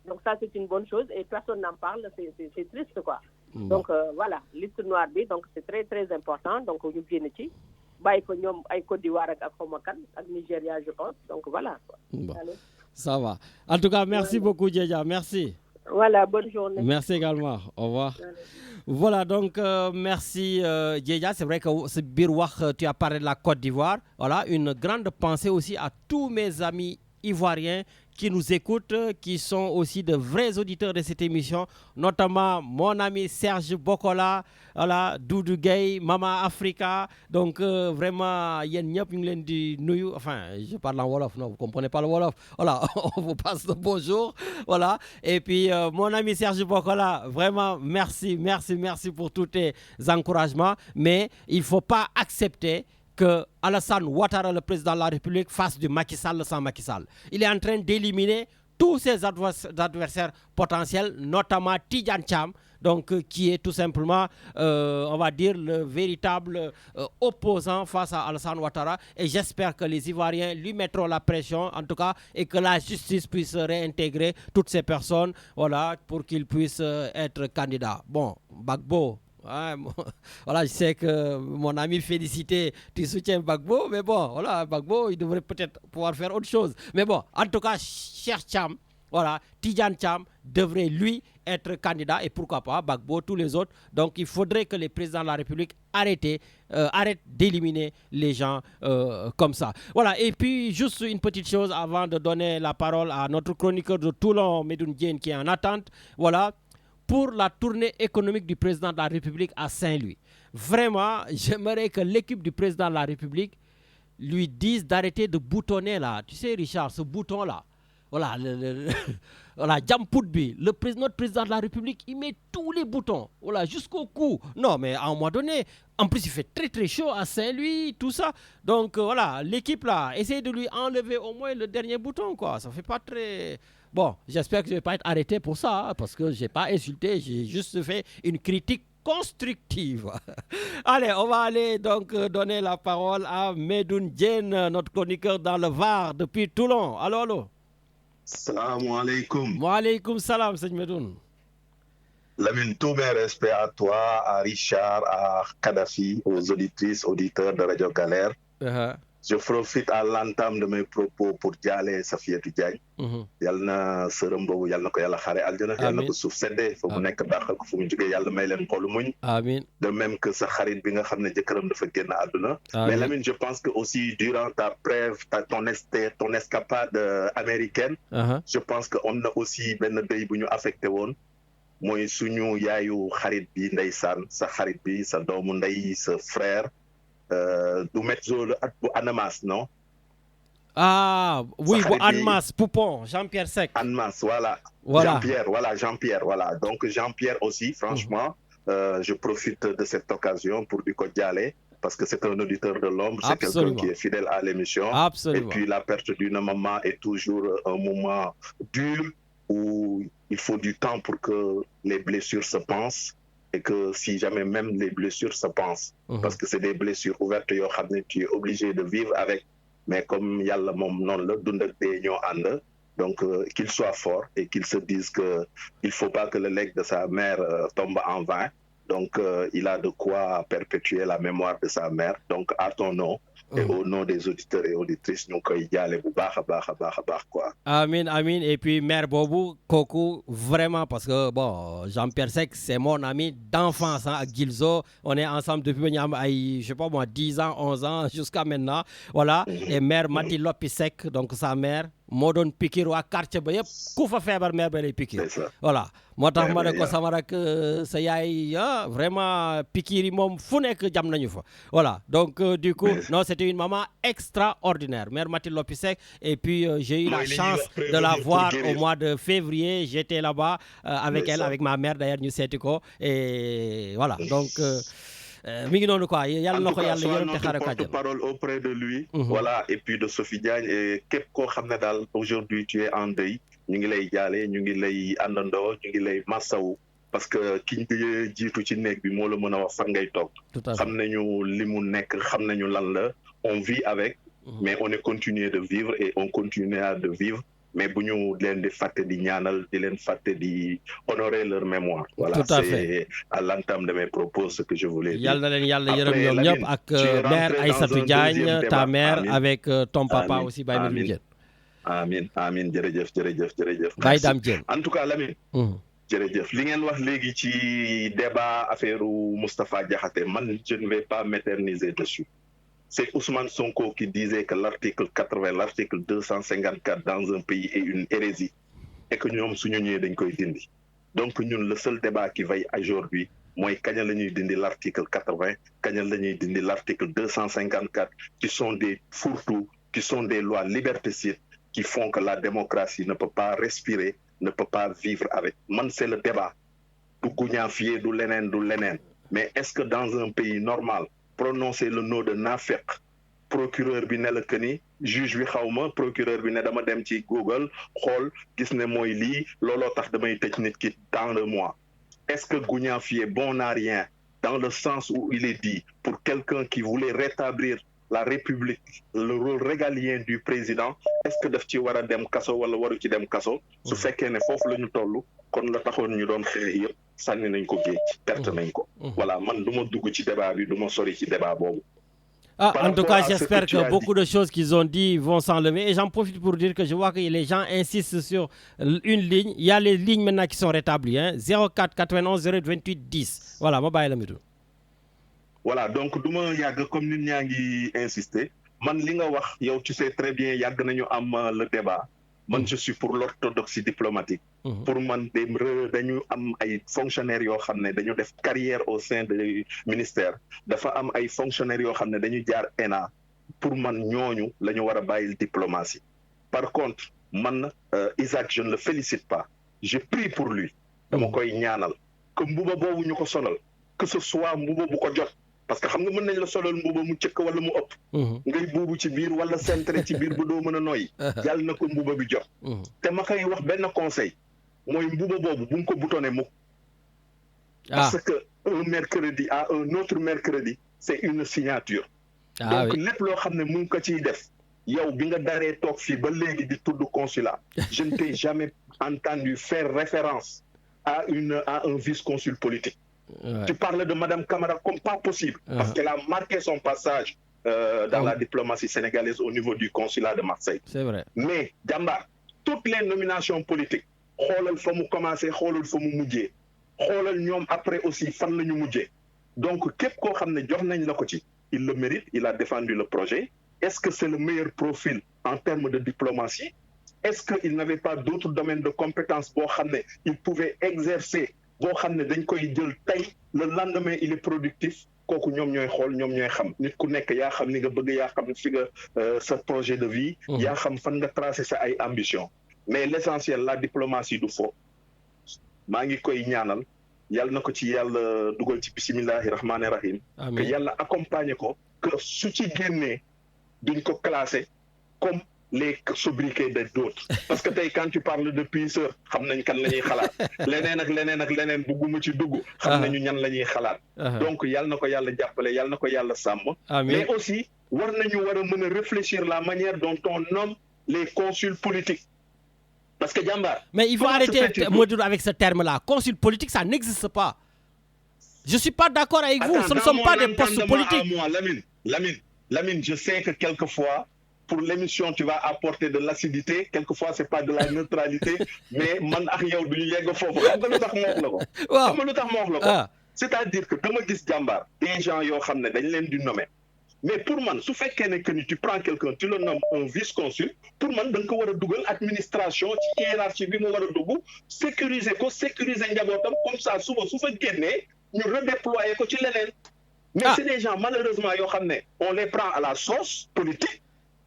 donc ça c'est une bonne chose et personne n'en parle c'est triste quoi. Donc voilà liste noire bi donc c'est très très important donc ñu génn ci bàyyi ko ñoom ay Côte d'Ivoire ak xawma kan ak Nigeria je pense donc voilà. Bon. Ça va. En tout cas, merci beaucoup Djedja, merci. Voilà, bonne journée. Merci également. Au revoir. Voilà, donc merci Djedja. C'est vrai que ce Birwach, tu as parlé de la Côte d'Ivoire. Voilà, une grande pensée aussi à tous mes amis ivoiriens qui nous écoutent, qui sont aussi de vrais auditeurs de cette émission, notamment mon ami Serge Bokola, voilà, Doudou Gueye, Mama Africa. Donc vraiment, enfin, je parle en Wolof, non, vous ne comprenez pas le Wolof. Voilà, on vous passe le bonjour. Voilà, et puis mon ami Serge Bokola, vraiment, merci pour tous tes encouragements. Mais il ne faut pas accepter que Alassane Ouattara, le président de la République, fasse du Macky Sall sans Macky Sall. Il est en train d'éliminer tous ses adversaires potentiels, notamment Tidjane Thiam, donc, qui est tout simplement, on va dire, le véritable opposant face à Alassane Ouattara. Et j'espère que les Ivoiriens lui mettront la pression, en tout cas, et que la justice puisse réintégrer toutes ces personnes, voilà, pour qu'ils puissent être candidats. Bon, Gbagbo. Ouais, voilà, je sais que mon ami Félicité, tu soutiens Gbagbo, mais bon, voilà, Gbagbo, il devrait peut-être pouvoir faire autre chose. Mais bon, en tout cas, cher Thiam, voilà, Tidjane Thiam devrait lui être candidat et pourquoi pas Gbagbo, tous les autres. Donc il faudrait que les présidents de la République arrêtent d'éliminer les gens comme ça. Voilà, et puis juste une petite chose avant de donner la parole à notre chroniqueur de Toulon, Medoune Diène, qui est en attente. Voilà. Pour la tournée économique du président de la République à Saint-Louis. Vraiment, j'aimerais que l'équipe du président de la République lui dise d'arrêter de boutonner là. Tu sais, Richard, ce bouton-là. Voilà, voilà, Djampoudbi, notre président de la République, il met tous les boutons, voilà, jusqu'au cou. Non, mais à un moment donné, en plus, il fait très très chaud à Saint-Louis, tout ça. Donc voilà, l'équipe là, essaye de lui enlever au moins le dernier bouton, quoi. Ça fait pas très... Bon, j'espère que je ne vais pas être arrêté pour ça, hein, parce que je n'ai pas insulté, j'ai juste fait une critique constructive. Allez, on va aller donc donner la parole à Medoune Diène, notre chroniqueur dans le Var depuis Toulon. Allô. Salam alaikum. Wa alaikum salam, Seigneur Medoune. Lamine, tous mes respects à toi, à Richard, à Kadhafi, aux auditrices, auditeurs de Radio Galère. Je profite à l'entame de mes propos pour jaale Safiatou Diagne. Yal na sërëm boobu yal na ko yàlla xare aljana. Yal na ko suuf seddee fa mu nekk dàqal ko fu mu jógee yàlla may leen xolu muñ. Amin. De même que sa xarit bi nga xam ne jëkkëram dafa génn àdduna. Mais Lamine, je pense que aussi durant ta brève, ton escapade américaine, je pense que on a aussi benn dëy bu ñu affecté woon. Mooy suñu yaayu xarit bi ndeysaan, sa xarit bi, sa doomu ndey, sa frère. Du Metzo le at bu Annemasse, non? Ah oui, bu Annemasse, Poupon, Jean-Pierre Seck. Annemasse, voilà. Jean-Pierre, voilà. Donc Jean-Pierre aussi, franchement, je profite de cette occasion pour lui dire parce que c'est un auditeur de l'ombre, c'est quelqu'un qui est fidèle à l'émission. Absolument. Et puis la perte d'une maman est toujours un moment dur où il faut du temps pour que les blessures se pansent. Et que si jamais même les blessures se pansent, parce que c'est des blessures ouvertes, tu es obligé de vivre avec. Mais comme Yalla mom non le dund ak dee ñoo ànd, donc qu'il soit fort et qu'il se dise que il faut pas que le legs de sa mère tombe en vain. Donc il a de quoi perpétuer la mémoire de sa mère. Donc à ton nom et au nom des auditeurs et auditrices, nous koy jaale bu baax quoi. Amin. Et puis mère Bobu, Koku, vraiment parce que bon, Jean-Pierre Seck, c'est mon ami d'enfance hein, à Gilzo. On est ensemble depuis je sais pas moi 10 ans, 11 ans jusqu'à maintenant. Voilà, et mère Mati Lopi Seck, donc sa mère moo doon piqûre waa quartier ba yëpp ku fa feebar mère ba lay piqûre. Voilà, moo tax ma ne ko sama rak sa yaay vraiment piqûre yi moom fu nekk jam nañu fa. Voilà, donc du coup non, c'était une maman extraordinaire, mère Mathilde Lopi Seck. Et puis j'ai eu la chance de la voir au mois de février. J'étais là-bas avec elle, avec ma mère d'ailleurs, ñu seeti ko. Et voilà, donc mi ngi noonu quoi, yàlla na ko yàlla yërëm te xare ko àjjana. Parole auprès de lui, voilà, et puis de Sophie Diagne et képp koo xam ne daal aujourd'hui tu es en deuil, ñu ngi lay jaale, ñu ngi lay àndandoo, ñu ngi lay massawu parce que ki ñu jiitu ci néeg bi moo la mën a wax fan ngay toog. Xam nañu li mu nekk, xam nañu lan la, on vit avec, mais on est continué de vivre et on continuera de vivre mais bu ñu leen di fàtte di ñaanal di leen fàtte di honorer leur mémoire. Voilà, c'est à l'entame de mes propos ce que je voulais dire. Yàlla na leen yàlla yërëm ñoom ñëpp ak mère Aïssatou Diagne, ta mère, avec ton papa aussi Baye Medoune Diène. Amin jërëjëf. Baye Dame Diène. En tout cas Lamine. jërëjëf li ngeen wax léegi ci débat affaire Moustapha Diakhaté man je ne vais pas m'éterniser dessus. C'est Ousmane Sonko qui disait que l'article 80, l'article 254 dans un pays est une hérésie et que ñoom suñu ñëwee dañ koy dindi. Donc ñun le seul débat qui vaille aujourd'hui mooy kañ la ñuy dindi l'article 80 kañ la ñuy dindi l'article 254 qui sont des fourre-tout, qui sont des lois liberticides qui font que la démocratie ne peut pas respirer, ne peut pas vivre avec. Man, c'est le débat. Du guñaafié, du leneen. Mais est-ce que dans un pays normal, prononcer le nom de Nafek, procureur bi ne la que ni juge bi xawma procureur bi ne dama dem ci Google xool gis ne mooy lii looloo tax damay tëj nit ki dans le mois. Est-ce que guñaafié bon n'a rien dans le sens où il est dit pour quelqu'un qui voulait rétablir la République, le rôle régalien du président, est-ce que daf ci war a dem kaso wala waru ci dem kaso su fekkee ne foofu la ñu toll kon la taxoon ñu doon xeex yëpp sànni nañ ko géej perte nañ ko. Voilà, man du ma dugg ci débat bi du ma sori ci débat boobu. En tout cas, j'espère que beaucoup de choses qu'ils ont dit vont s'enlever. Et j'en profite pour dire que je vois que les gens insistent sur une ligne. Il y a les lignes maintenant qui sont rétablies. 04 91 08 28 10. Voilà, ma bàyyi la Medoune. Voilà, donc du ma yàgg comme nit ñaa ngi insister man li nga wax yow tu sais très bien yàgg nañu am le débat. Man je suis pour l'orthodoxie diplomatique. Pour man dañu am ay fonctionnaires yoo xam ne dañu def carrière au sein du ministère dafa am ay fonctionnaires yoo xam ne dañu jaar ENA pour man ñooñu la ñu war a bàyyil diplomatie. Par contre man Isaac je ne le félicite pas je prie pour lui dama koy ñaanal que mbuba boobu ñu ko solal que ce soit mbuba bu ko jot parce que xam nga mën nañ la solal mbuba mu cëkk wala mu ëpp ngay buubu ci biir wala centre ci biir bu doo mën a noyyi yàlla na ko mbuba bi jot te ma koy wax benn conseil mooy mbuba boobu bu mu ko boutonné mukk parce que un mercredi à un autre mercredi c'est une signature donc lépp loo xam ne mu ngi ko ciy def yow bi nga daree toog fii ba léegi di tudd consulat je ne t'ai jamais entendu faire référence à un vice-consul politique. Tu parles de Madame Camara comme pas possible parce qu'elle a marqué son passage dans la diplomatie sénégalaise au niveau du consulat de Marseille. C'est vrai. Mais Djamba, toutes les nominations politiques xoolal fa mu commencé xoolal fa mu mujjee xoolal ñoom après aussi fan la ñu mujjee donc képp koo xam ne jox nañ la ko ci il le mérite il a défendu le projet. Est-ce que c'est le meilleur profil en termes de diplomatie? Est-ce qu'il n'avait pas d'autres domaines de compétences boo xam ne il pouvait exercer boo xam ne dañ koy jël tey le lendemain il est productif kooku ñoom ñooy xool ñoom ñooy xam nit ku nekk yaa xam ni nga bëgg yaa xam fi nga sa projet de vie yaa xam fan nga tracé sa ay ambition mais l'essentiel la diplomatie du faux maa ngi koy ñaanal yàlla na ko ci yàlla dugal ci bismillahi rahmaani rahim que yàlla accompagner ko que su ci génnee duñ ko classé comme les sobriquets de d'autres parce que tey quand tu parles de pisseur xam nañ kan la ñuy xalaat leneen bugguma ci dugg xam nañu ñan la ñuy xalaat donc yàlla na ko yàlla jàppale yàlla na ko yàlla sàmm mais aussi war nañu war a mën a réfléchir la manière dont on nomme les consuls politiques parce que Djambar mais il faut arrêter Modou avec ce terme-là consul politique ça n'existe pas je suis pas d'accord avec vous ce ne sont pas des postes politiques Lamine je sais que quelquefois pour l'émission tu vas apporter de l'acidité quelquefois c'est pas de la neutralité mais man ak yow duñu yegg foofu xam nga lu tax ma wax la ko c'est-à-dire que dama gis Djambar des gens yoo xam ne dañ leen di nommer mais pour man su fekkee ne que ni tu prends quelqu'un tu le nommes un vice-consul pour man da nga ko war a dugal administration ci hiérarchie bi mu war a dugg sécuriser njabootam comme ça suba su fa génnee ñu redéployer ko ci leneen mais c'est des gens malheureusement yoo xam ne on les prend à la sauce politique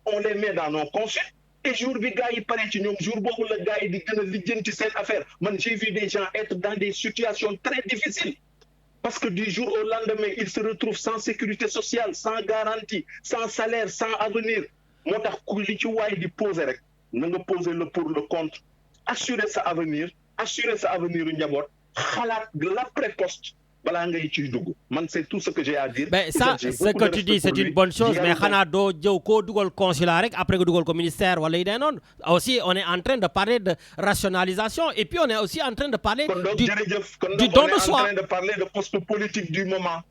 on les met dans nos consuls et jour bi gars yi pare ci ñoom jour boobu la gars yi di gën a lijjanti seen affaire man j'ai vu des gens être dans des situations très difficiles parce que du jour au lendemain ils se retrouvent sans sécurité sociale sans garantie sans salaire sans avenir moo tax ku li ci waay di poser rek na nga poser le pour le contre assurer sa avenir u njaboot xalaat l'après-poste C'est tout ce que j'ai à dire. Ben, ça, ce que tu dis, c'est une bonne chose, mais Hanado, Djoko, Dougal consulat, après que Dougal ministère, aussi, on est en train de parler de rationalisation et puis on est aussi en train de parler du don de soi. On est en train de parler de poste politique du moment.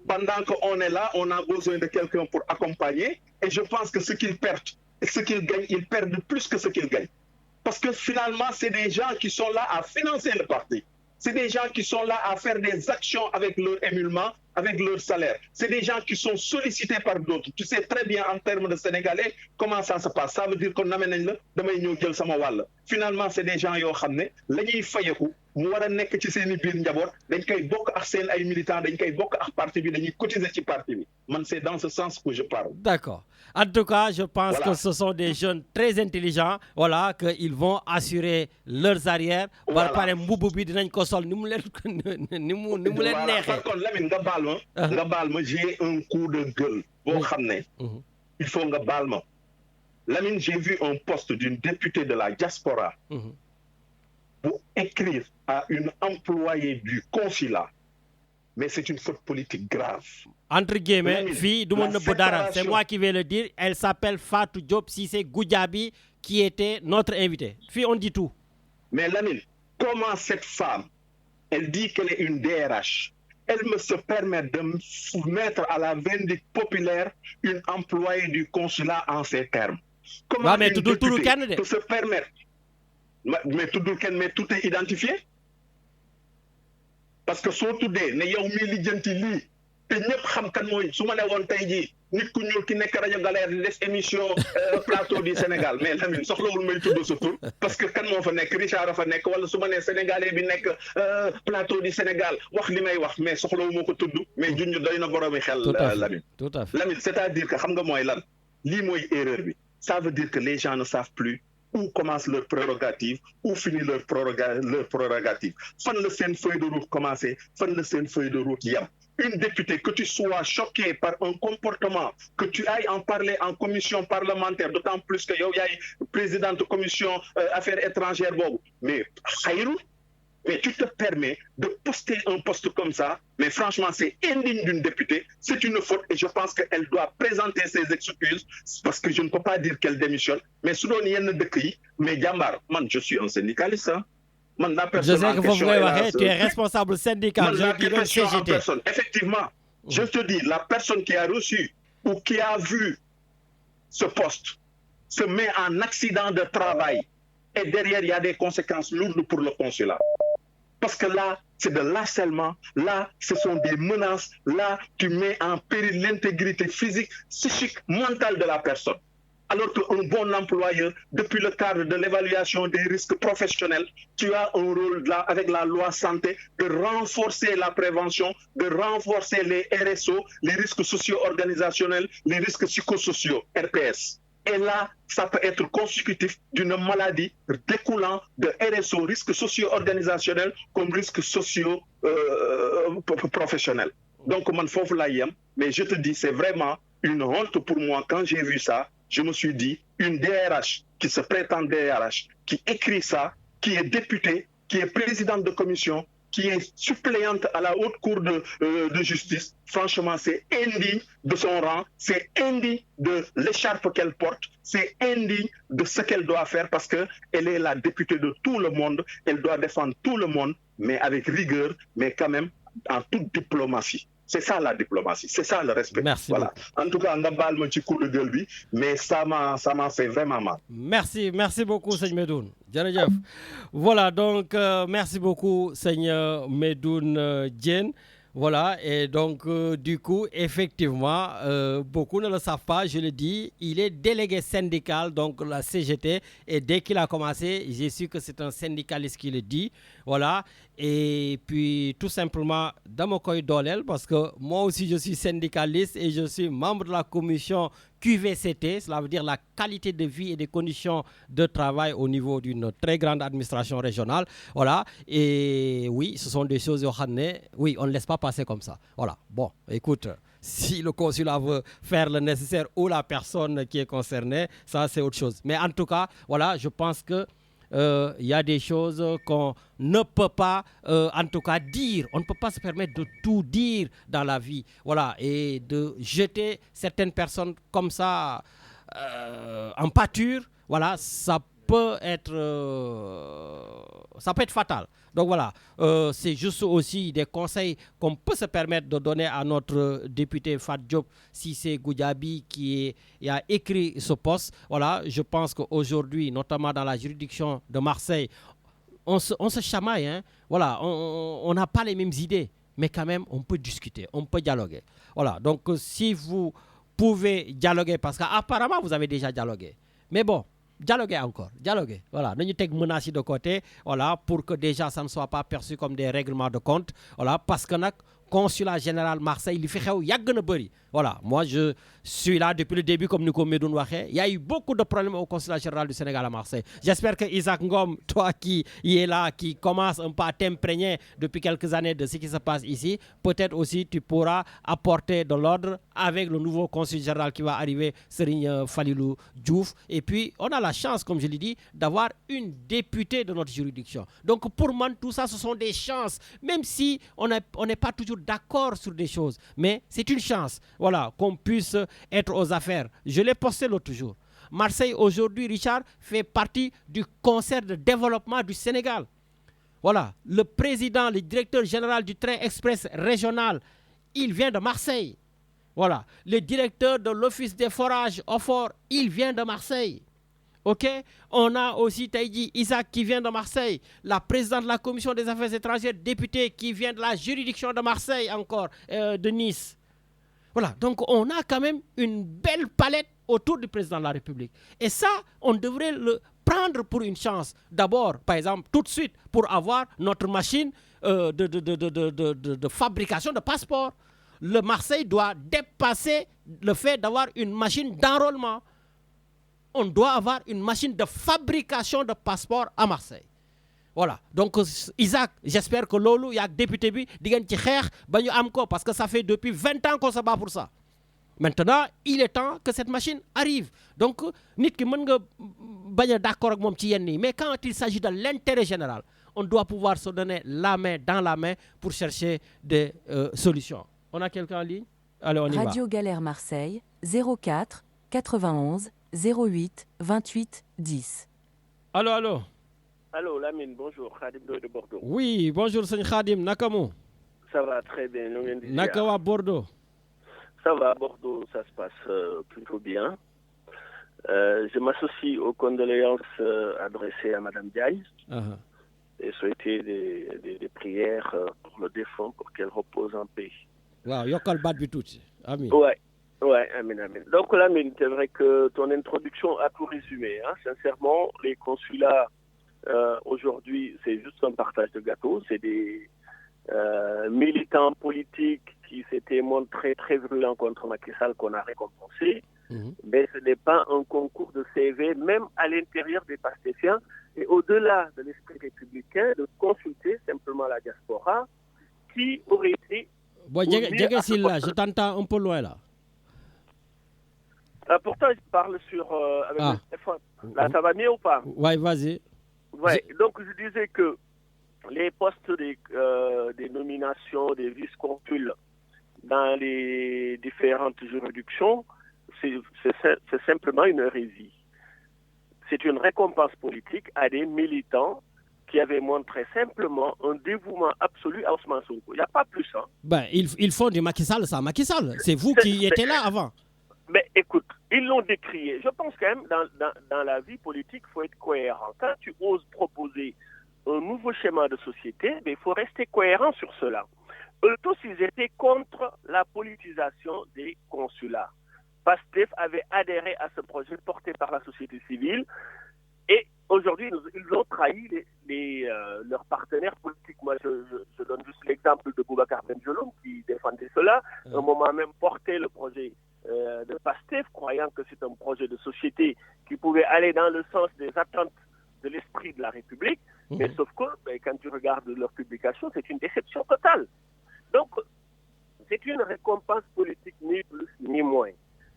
Pendant qu'on est là, on a besoin de quelqu'un pour accompagner et je pense que ce qu'ils perdent et ce qu'ils gagnent, ils perdent plus que ce qu'ils gagnent. Parce que finalement, c'est des gens qui sont là à financer le parti. C'est des gens qui sont là à faire des actions avec leur émolument, avec leur salaire. C'est des gens qui sont sollicités par d'autres. Tu sais très bien en termes de Sénégalais comment ça se passe. Ça veut dire qu'on amène le damay ñëw jël sama wàll. Finalement, c'est des gens yoo xam ne la ñuy fayeku mu war a nekk ci seen i biir njaboot dañ koy bokk ak seen ay militants dañ koy bokk ak parti bi dañuy cotiser ci parti bi. Man, c'est dans ce sens que je parle. D'accord. En tout cas, je pense que ce sont des jeunes très intelligents, voilà, qu'ils vont assurer leurs arrières. Par exemple, j'ai un coup de gueule. Il faut que balme. Lamine, j'ai vu un poste d'une députée de la diaspora pour écrire à une employée du consulat. Mais c'est une faute politique grave. Entre guillemets, fille du monde Bodara, c'est moi qui vais le dire. Elle s'appelle Fatou Diop Sissé Goudjabi, qui était notre invitée. Fille, on dit tout. Mais Lamine, comment cette femme, elle dit qu'elle est une DRH, elle me se permet de mettre à la vindicte populaire une employée du consulat en ces termes. Comment une députée peut se permettre? Mais tout est identifié. Parce que surtout ne yow mi lijjanti lii te ñëpp xam kan mooy su ma ne woon tey jii nit ku ñuul ki nekk rajo Galère di def émission plateau du Sénégal mais Lamine soxlawul may tudd sa tur parce que kan moo fa nekk Richard a fa nekk wala su ma nee sénégalais bi nekk plateau du Sénégal wax li may wax mais soxlawu moo ko tudd mais junj doy na boroomi xel Lamine. Tout à fait. Lamine, c'est-à-dire que xam nga mooy lan lii mooy erreur bi ça veut dire que les gens ne savent plus où commence leur prérogative, où finit leur prérogative. Fan le scène feuille de route commencer, fan le scène feuille de route yam. Une députée, que tu sois choqué par un comportement, que tu ailles en parler en commission parlementaire, d'autant plus que yo yay président de commission affaires étrangères bobu. Mais mais tu te permets de poster un poste comme ça, mais franchement, c'est indigne d'une députée, c'est une faute et je pense qu'elle doit présenter ses excuses parce que je ne peux pas dire qu'elle démissionne, mais selon mais Djambar, man, je suis un syndicaliste. Hein. Man, la personne je sais que vous voulez voir, tu es responsable syndical, Effectivement, je te dis, la personne qui a reçu ou qui a vu ce poste se met en accident de travail et derrière, il y a des conséquences lourdes pour le consulat. Parce que là, c'est de l'harcèlement, là, ce sont des menaces, là, tu mets en péril l'intégrité physique, psychique, mentale de la personne. Alors qu'un bon employeur, depuis le cadre de l'évaluation des risques professionnels, tu as un rôle là, avec la loi santé, de renforcer la prévention, de renforcer les RSO, les risques socio-organisationnels, les risques psychosociaux, RPS. Et là, ça peut être consécutif d'une maladie découlant de RSO, risques socio-organisationnels comme risques socio-professionnels. Donc, mais je te dis, c'est vraiment une honte pour moi. Quand j'ai vu ça, je me suis dit, une DRH qui se prétend DRH, qui écrit ça, qui est députée, qui est présidente de commission, qui est suppléante à la haute cour de justice, franchement, c'est indigne de son rang, c'est indigne de l'écharpe qu'elle porte, c'est indigne de ce qu'elle doit faire parce qu'elle est la députée de tout le monde, elle doit défendre tout le monde, mais avec rigueur, mais quand même en toute diplomatie. C'est ça la diplomatie, c'est ça le respect. Merci. Voilà. En tout cas, on a balle mon petit coup de gueule, mais ça m'a fait vraiment mal. Merci beaucoup, Seigneur Medoun. Voilà, donc merci beaucoup, Seigneur Medoun Djen. Voilà, et donc du coup, effectivement, beaucoup ne le savent pas, je le dis, il est délégué syndical, donc la CGT, et dès qu'il a commencé, j'ai su que c'est un syndicaliste qui le dit, voilà, et puis tout simplement, dans mon coin d'Olel, parce que moi aussi je suis syndicaliste et je suis membre de la commission QVCT, cela veut dire la qualité de vie et des conditions de travail au niveau d'une très grande administration régionale. Voilà, et oui, ce sont des choses, oui, on ne laisse pas passer comme ça. Voilà, bon, écoute, si le consulat veut faire le nécessaire ou la personne qui est concernée, ça c'est autre chose. Mais en tout cas, voilà, je pense que il y a des choses qu'on ne peut pas, en tout cas, dire. On ne peut pas se permettre de tout dire dans la vie. Voilà, et de jeter certaines personnes comme ça en pâture, voilà, ça peut être fatal. Donc voilà, c'est juste aussi des conseils qu'on peut se permettre de donner à notre député Fat Diop Cissé Goudiaby qui a écrit ce poste. Voilà, je pense qu'aujourd'hui, notamment dans la juridiction de Marseille, on se chamaille. Hein. Voilà, on n'a pas les mêmes idées, mais quand même, on peut discuter, on peut dialoguer. Voilà, donc si vous pouvez dialoguer, parce qu'apparemment, vous avez déjà dialogué. Mais bon, dialoguer encore, dialoguer. Voilà, nous avons menaces de côté, voilà, pour que déjà ça ne soit pas perçu comme des règlements de compte. Voilà, parce que le consulat général Marseille, il fait que voilà, moi je suis là depuis le début, comme Nico Medoun Waché. Il y a eu beaucoup de problèmes au consulat général du Sénégal à Marseille. J'espère que Isaac Ngom, toi qui est là, qui commence un peu à t'imprégner depuis quelques années de ce qui se passe ici, peut-être aussi tu pourras apporter de l'ordre avec le nouveau consul général qui va arriver, Serigne Falilou Diouf. Et puis, on a la chance, comme je l'ai dit, d'avoir une députée de notre juridiction. Donc, pour moi, tout ça, ce sont des chances. Même si on n'est pas toujours d'accord sur des choses, mais c'est une chance. Voilà, qu'on puisse être aux affaires. Je l'ai posté l'autre jour. Marseille, aujourd'hui, Richard, fait partie du concert de développement du Sénégal. Voilà, le président, le directeur général du train express régional, il vient de Marseille. Voilà, le directeur de l'office des forages au fort, il vient de Marseille. Ok, on a aussi Taïdi Isaac qui vient de Marseille, la présidente de la commission des affaires étrangères, députée qui vient de la juridiction de Marseille encore, de Nice. Voilà, donc on a quand même une belle palette autour du président de la République. Et ça, on devrait le prendre pour une chance. D'abord, par exemple, tout de suite, pour avoir notre machine de fabrication de passeports. Le Marseille doit dépasser le fait d'avoir une machine d'enrôlement. On doit avoir une machine de fabrication de passeports à Marseille. Voilà. Donc, Isaac, j'espère que Lolo, il y a député, parce que ça fait depuis 20 ans qu'on se bat pour ça. Maintenant, il est temps que cette machine arrive. Donc, nit ki mën nga bañ d'accord ak mom ci yenn yi, mais quand il s'agit de l'intérêt général, on doit pouvoir se donner la main dans la main pour chercher des solutions. On a quelqu'un en ligne? Allez, on y va. Radio Galère Marseille, 04 91 08 28 10. Allô. Allô, Lamine, bonjour. Khadim de Bordeaux. Oui, bonjour, Seigneur Khadim. Nakamu? Ça va très bien. Nakawa Bordeaux? Ça va, à Bordeaux, ça se passe plutôt bien. Je m'associe aux condoléances adressées à Madame Diaye et souhaiter des prières pour le défunt pour qu'elle repose en paix. Wow, yokal bad bitouti. Amin. Ouais, amin. Donc, Lamine, c'est vrai que ton introduction a tout résumé. Hein. Sincèrement, les consulats, aujourd'hui, c'est juste un partage de gâteau. C'est des militants politiques qui s'étaient montrés très virulents contre Macky Sall qu'on a récompensé. Mais ce n'est pas un concours de CV, même à l'intérieur des pastéfiens. Et au-delà de l'esprit républicain, de consulter simplement la diaspora qui aurait été... Bon, je t'entends un peu loin là. Pourtant, je parle avec le téléphone. Là, ça va mieux ou pas? Ouais, vas-y. Ouais, donc je disais que les postes des nominations des vice-consuls dans les différentes juridictions, c'est simplement une hérésie. C'est une récompense politique à des militants qui avaient montré simplement un dévouement absolu à Ousmane Sonko. Il n'y a pas plus. Hein. Ben, ils font du Macky Sall sans Macky Sall. C'est vous qui étiez là avant. Mais écoute, ils l'ont décrié. Je pense quand même dans la vie politique, il faut être cohérent. Quand tu oses proposer un nouveau schéma de société, il faut rester cohérent sur cela. Eux tous, ils étaient contre la politisation des consulats. PASTEF avait adhéré à ce projet porté par la société civile et aujourd'hui, ils ont trahi leurs partenaires politiques. Moi, je donne juste l'exemple de Boubacar Benjeloum qui défendait cela, à un moment même portait le projet de PASTEF, croyant que c'est un projet de société qui pouvait aller dans le sens des attentes de l'esprit de la République, mais sauf que quand tu regardes leur publication, c'est une déception totale. Donc, c'est une récompense politique ni plus ni moins.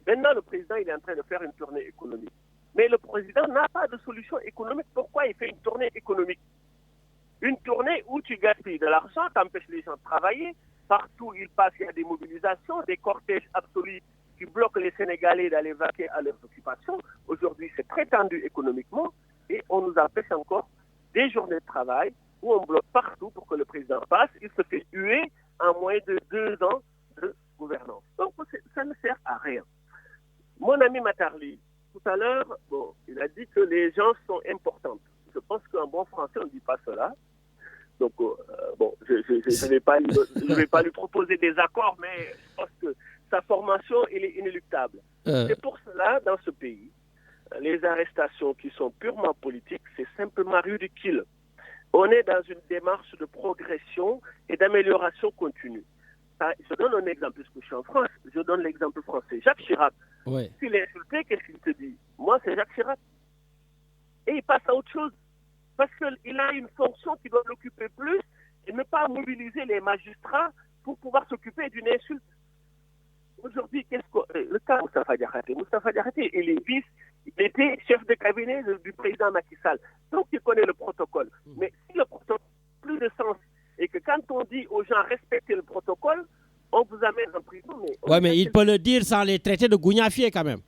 Maintenant, le président il est en train de faire une tournée économique. Mais le président n'a pas de solution économique. Pourquoi il fait une tournée économique? Une tournée où tu gaspilles de l'argent, tu empêches les gens de travailler. Partout où il passe, il y a des mobilisations, des cortèges absolus qui bloquent les Sénégalais d'aller vaquer à leurs occupations. Aujourd'hui, c'est très tendu économiquement et on nous empêche encore des journées de travail où on bloque partout pour que le président passe. Il se fait huer en moins de 2 ans de gouvernance. Donc, ça ne sert à rien. Mon ami Matarli, tout à l'heure, il a dit que les gens sont importants. Je pense qu'en bon français, on ne dit pas cela. Donc, je ne vais pas lui proposer des accords, mais je pense que sa formation, elle est inéluctable. C'est pour cela, dans ce pays, les arrestations qui sont purement politiques, c'est simplement ridicule. On est dans une démarche de progression et d'amélioration continue. Je donne un exemple, puisque je suis en France, je donne l'exemple français. Jacques Chirac, s'il est insulté, qu'est-ce qu'il te dit? Moi, c'est Jacques Chirac. Et il passe à autre chose. Parce qu'il a une fonction qui doit l'occuper plus et ne pas mobiliser les magistrats pour pouvoir s'occuper d'une insulte. Aujourd'hui, le cas Moustapha Diakhaté, il est il était chef de cabinet du président Macky Sall. Donc, il connaît le protocole. Mais si le protocole n'a plus de sens et que quand on dit aux gens respectez le protocole, on vous amène en prison. Mais il peut le dire sans les traiter de gougnafier quand même.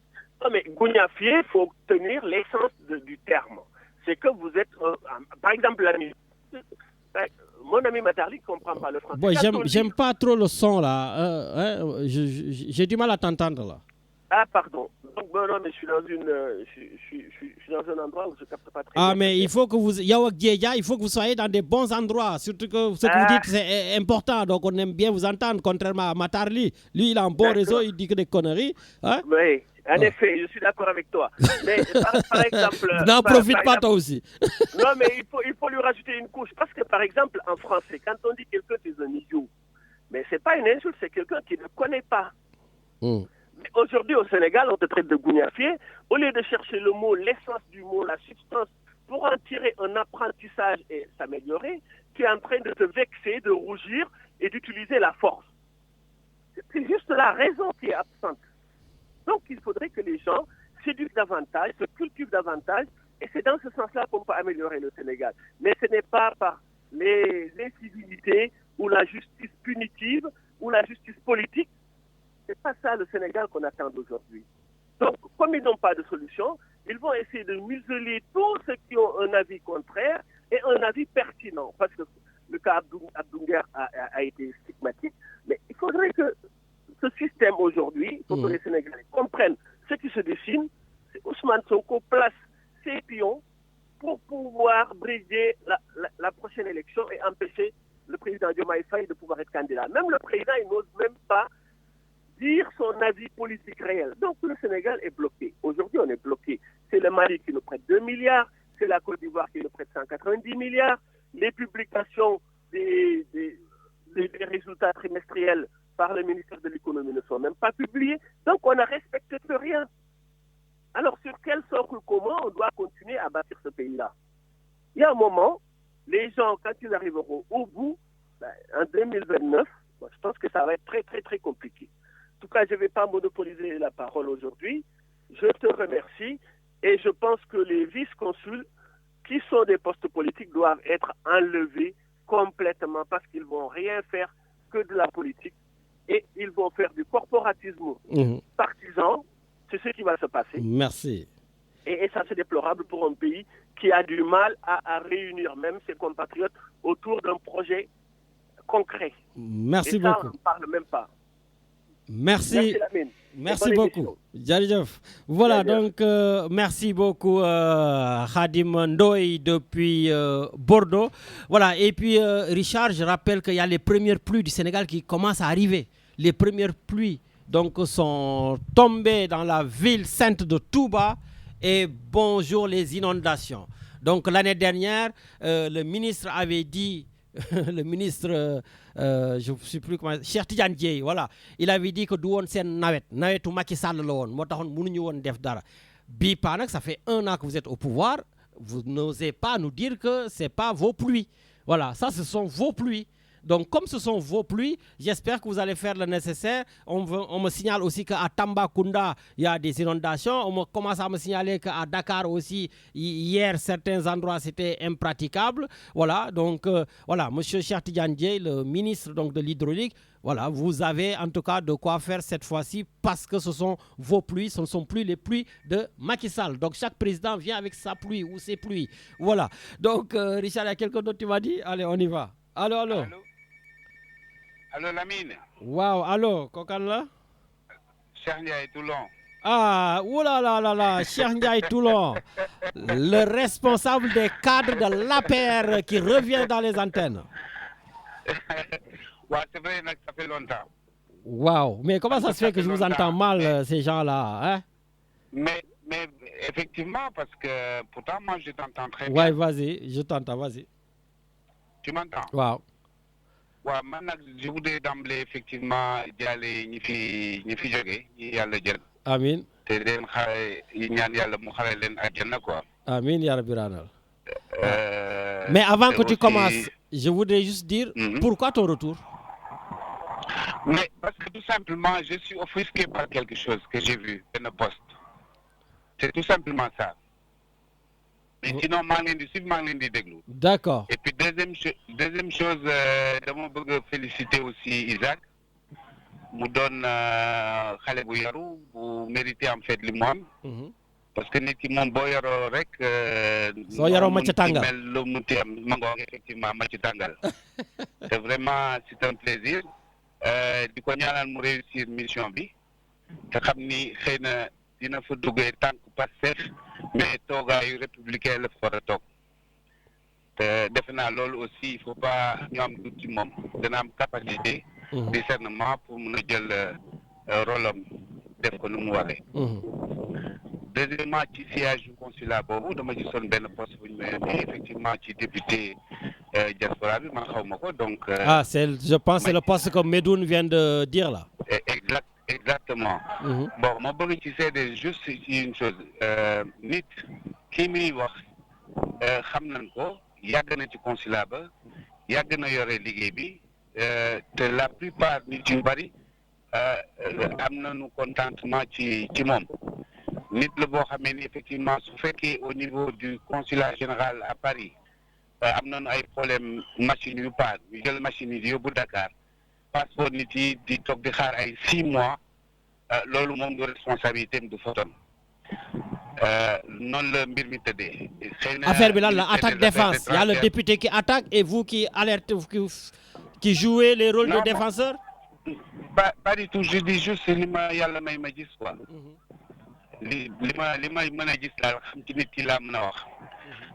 Non, mais gougnafier, il faut tenir l'essence du terme. C'est que vous êtes, par exemple, mon ami Matarli ne comprend pas le français. J'aime pas trop le son là. J'ai du mal à t'entendre là. Ah, pardon. Donc, non, mais je suis dans un endroit où je ne capte pas très bien. Mais il faut que il faut que vous soyez dans des bons endroits. Surtout que ce que vous dites, c'est important. Donc, on aime bien vous entendre, contrairement à Matarli. Lui, il a un bon réseau, il dit que des conneries. Hein? Oui, en effet, je suis d'accord avec toi. Mais par exemple... N'en profite pas toi aussi. Non, mais il faut lui rajouter une couche. Parce que, par exemple, en français, quand on dit quelqu'un est un idiot, mais ce n'est pas une insulte, c'est quelqu'un qui ne connaît pas. Mais aujourd'hui, au Sénégal, on te traite de gougnafier. Au lieu de chercher le mot, l'essence du mot, la substance, pour en tirer un apprentissage et s'améliorer, tu es en train de te vexer, de rougir et d'utiliser la force. C'est juste la raison qui est absente. Donc, il faudrait que les gens s'éduquent davantage, se cultivent davantage, et c'est dans ce sens-là qu'on peut améliorer le Sénégal. Mais ce n'est pas par les incivilités ou la justice punitive ou la justice politique. C'est pas ça le Sénégal qu'on attend aujourd'hui. Donc, comme ils n'ont pas de solution, ils vont essayer de museler tous ceux qui ont un avis contraire et un avis pertinent. Parce que le cas Abdounger a été stigmatique. Mais il faudrait que ce système aujourd'hui, pour que les Sénégalais comprennent ce qui se dessine, c'est Ousmane Sonko place ses pions pour pouvoir briser la prochaine élection et empêcher le président Diomaye Faye de pouvoir être candidat. Même le président, il n'ose même pas dire son avis politique réel. Donc le Sénégal est bloqué. Aujourd'hui, on est bloqué. C'est le Mali qui nous prête 2 milliards, c'est la Côte d'Ivoire qui nous prête 190 milliards. Les publications des résultats trimestriels par le ministère de l'économie ne sont même pas publiées. Donc on ne respecte plus rien. Alors sur quel socle commun on doit continuer à bâtir ce pays-là? Il y a un moment, les gens, quand ils arriveront au bout, en 2029, je pense que ça va être très très très compliqué. En tout cas, je ne vais pas monopoliser la parole aujourd'hui. Je te remercie et je pense que les vice-consuls qui sont des postes politiques doivent être enlevés complètement parce qu'ils ne vont rien faire que de la politique et ils vont faire du corporatisme partisan. C'est ce qui va se passer. Merci. Et ça, c'est déplorable pour un pays qui a du mal à réunir même ses compatriotes autour d'un projet concret. Merci et ça, beaucoup. On ne parle même pas. Merci beaucoup. Voilà, donc merci beaucoup Khadim Ndoye depuis Bordeaux. Voilà, et puis Richard, je rappelle qu'il y a les premières pluies du Sénégal qui commencent à arriver. Les premières pluies donc sont tombées dans la ville sainte de Touba et bonjour les inondations. Donc l'année dernière, le ministre avait dit le ministre, je ne sais plus comment, Cheikh Tidiane Dièye, voilà, il avait dit que du woon sen nawetu Macky Sall la woon moo taxoon mënuñu woon def dara. Bii paa nag ça fait 1 an que vous êtes au pouvoir, vous n'osez pas nous dire que c'est pas vos pluies. Voilà, ça ce sont vos pluies. Donc, comme ce sont vos pluies, j'espère que vous allez faire le nécessaire. On me signale aussi qu'à Tambacounda, il y a des inondations. On commence à me signaler qu'à Dakar aussi, hier, certains endroits, c'était impraticable. Voilà, donc, voilà, M. Cheikh Tidiane Dièye, le ministre donc, de l'hydraulique, voilà, vous avez en tout cas de quoi faire cette fois-ci parce que ce sont vos pluies, ce ne sont plus les pluies de Macky Sall. Donc chaque président vient avec sa pluie ou ses pluies. Voilà. Donc Richard, il y a quelqu'un d'autre qui m'a dit, allez, on y va. Allô. Allô, Lamine. Waouh, allô, Kokan là? Cheikh Ndiaye Toulon. Ah, oulala, Cheikh Ndiaye Toulon, le responsable des cadres de l'APR qui revient dans les antennes. Ouais, c'est vrai, ça fait longtemps. Waouh, mais comment ça se fait que je vous entends mal, ces gens-là, hein? Mais effectivement, parce que pourtant, moi, je t'entends très bien. Ouais, vas-y, je t'entends, vas-y. Tu m'entends? Waouh. Ouais, maintenant, je voudrais d'emblée, effectivement, d'y aller, n'y fi jóge, y aller jël. Amin. Te den xare, yi ñaan yàlla mu xare leen àjjana, quoi. Amin, ya Rabbi Ranal. Mais avant que tu commences, je voudrais juste dire, pourquoi ton retour? Mais parce que tout simplement, je suis offusqué par quelque chose que j'ai vu dans le poste. C'est tout simplement ça. Mais sinon, d'accord. Et puis deuxième chose, je veux féliciter aussi Isaac. Mu donne xale bu yaru bu mérité en fait li mu am. Parce que nit ki moom boo yaroo rek. soo yaroo ma ci tàngal mel lu mu ti am ma ngoog effectivement ma ci tàngal. C'est vraiment c'est un plaisir. Di ko ñaanal mu réussir mission bi. te xam ni xëy na dina fa duggee tànk Pastef mais toogaayu républicain la fa war a toog. te defe naa loolu aussi il faut pas ñu am dut ci moom dana am capacité. discernement pour mun a jël rôle am def ko nu mu waree. Deuxièmement ci siège du consulat boobu dama gisoon benn poste bu ñu may effectivement ci député diaspora bi man xaw ma ko donc. Je pense c'est le poste que Medoune vient de dire là. Exactement. Bon ma bëgg ci seede juste ci une chose nit kii muy wax xam nañ ko yàgg na ci consulat ba yàgg na yore liggéey bi. te la plupart nit yu bari am nañu contentement ci moom nit la boo xamee ni effectivement su fekkee au niveau du consulat général à Paris am nañu ay problème machine yu paas ñu jël machine yi di yóbbu Dakar passeport nit yi di toog di xaar ay 6 mois loolu moom du responsabilité am du foton noonu la mbir mi tëddee. affaire bi lan la attaque défense y a le député qui attaque et vous qui alerte qui jouait les rôles de défenseur? Pas du tout, je dis juste li ma yàlla may ma gis quoi. li ma mën a gis daal xam ci nit ki laa mën a wax.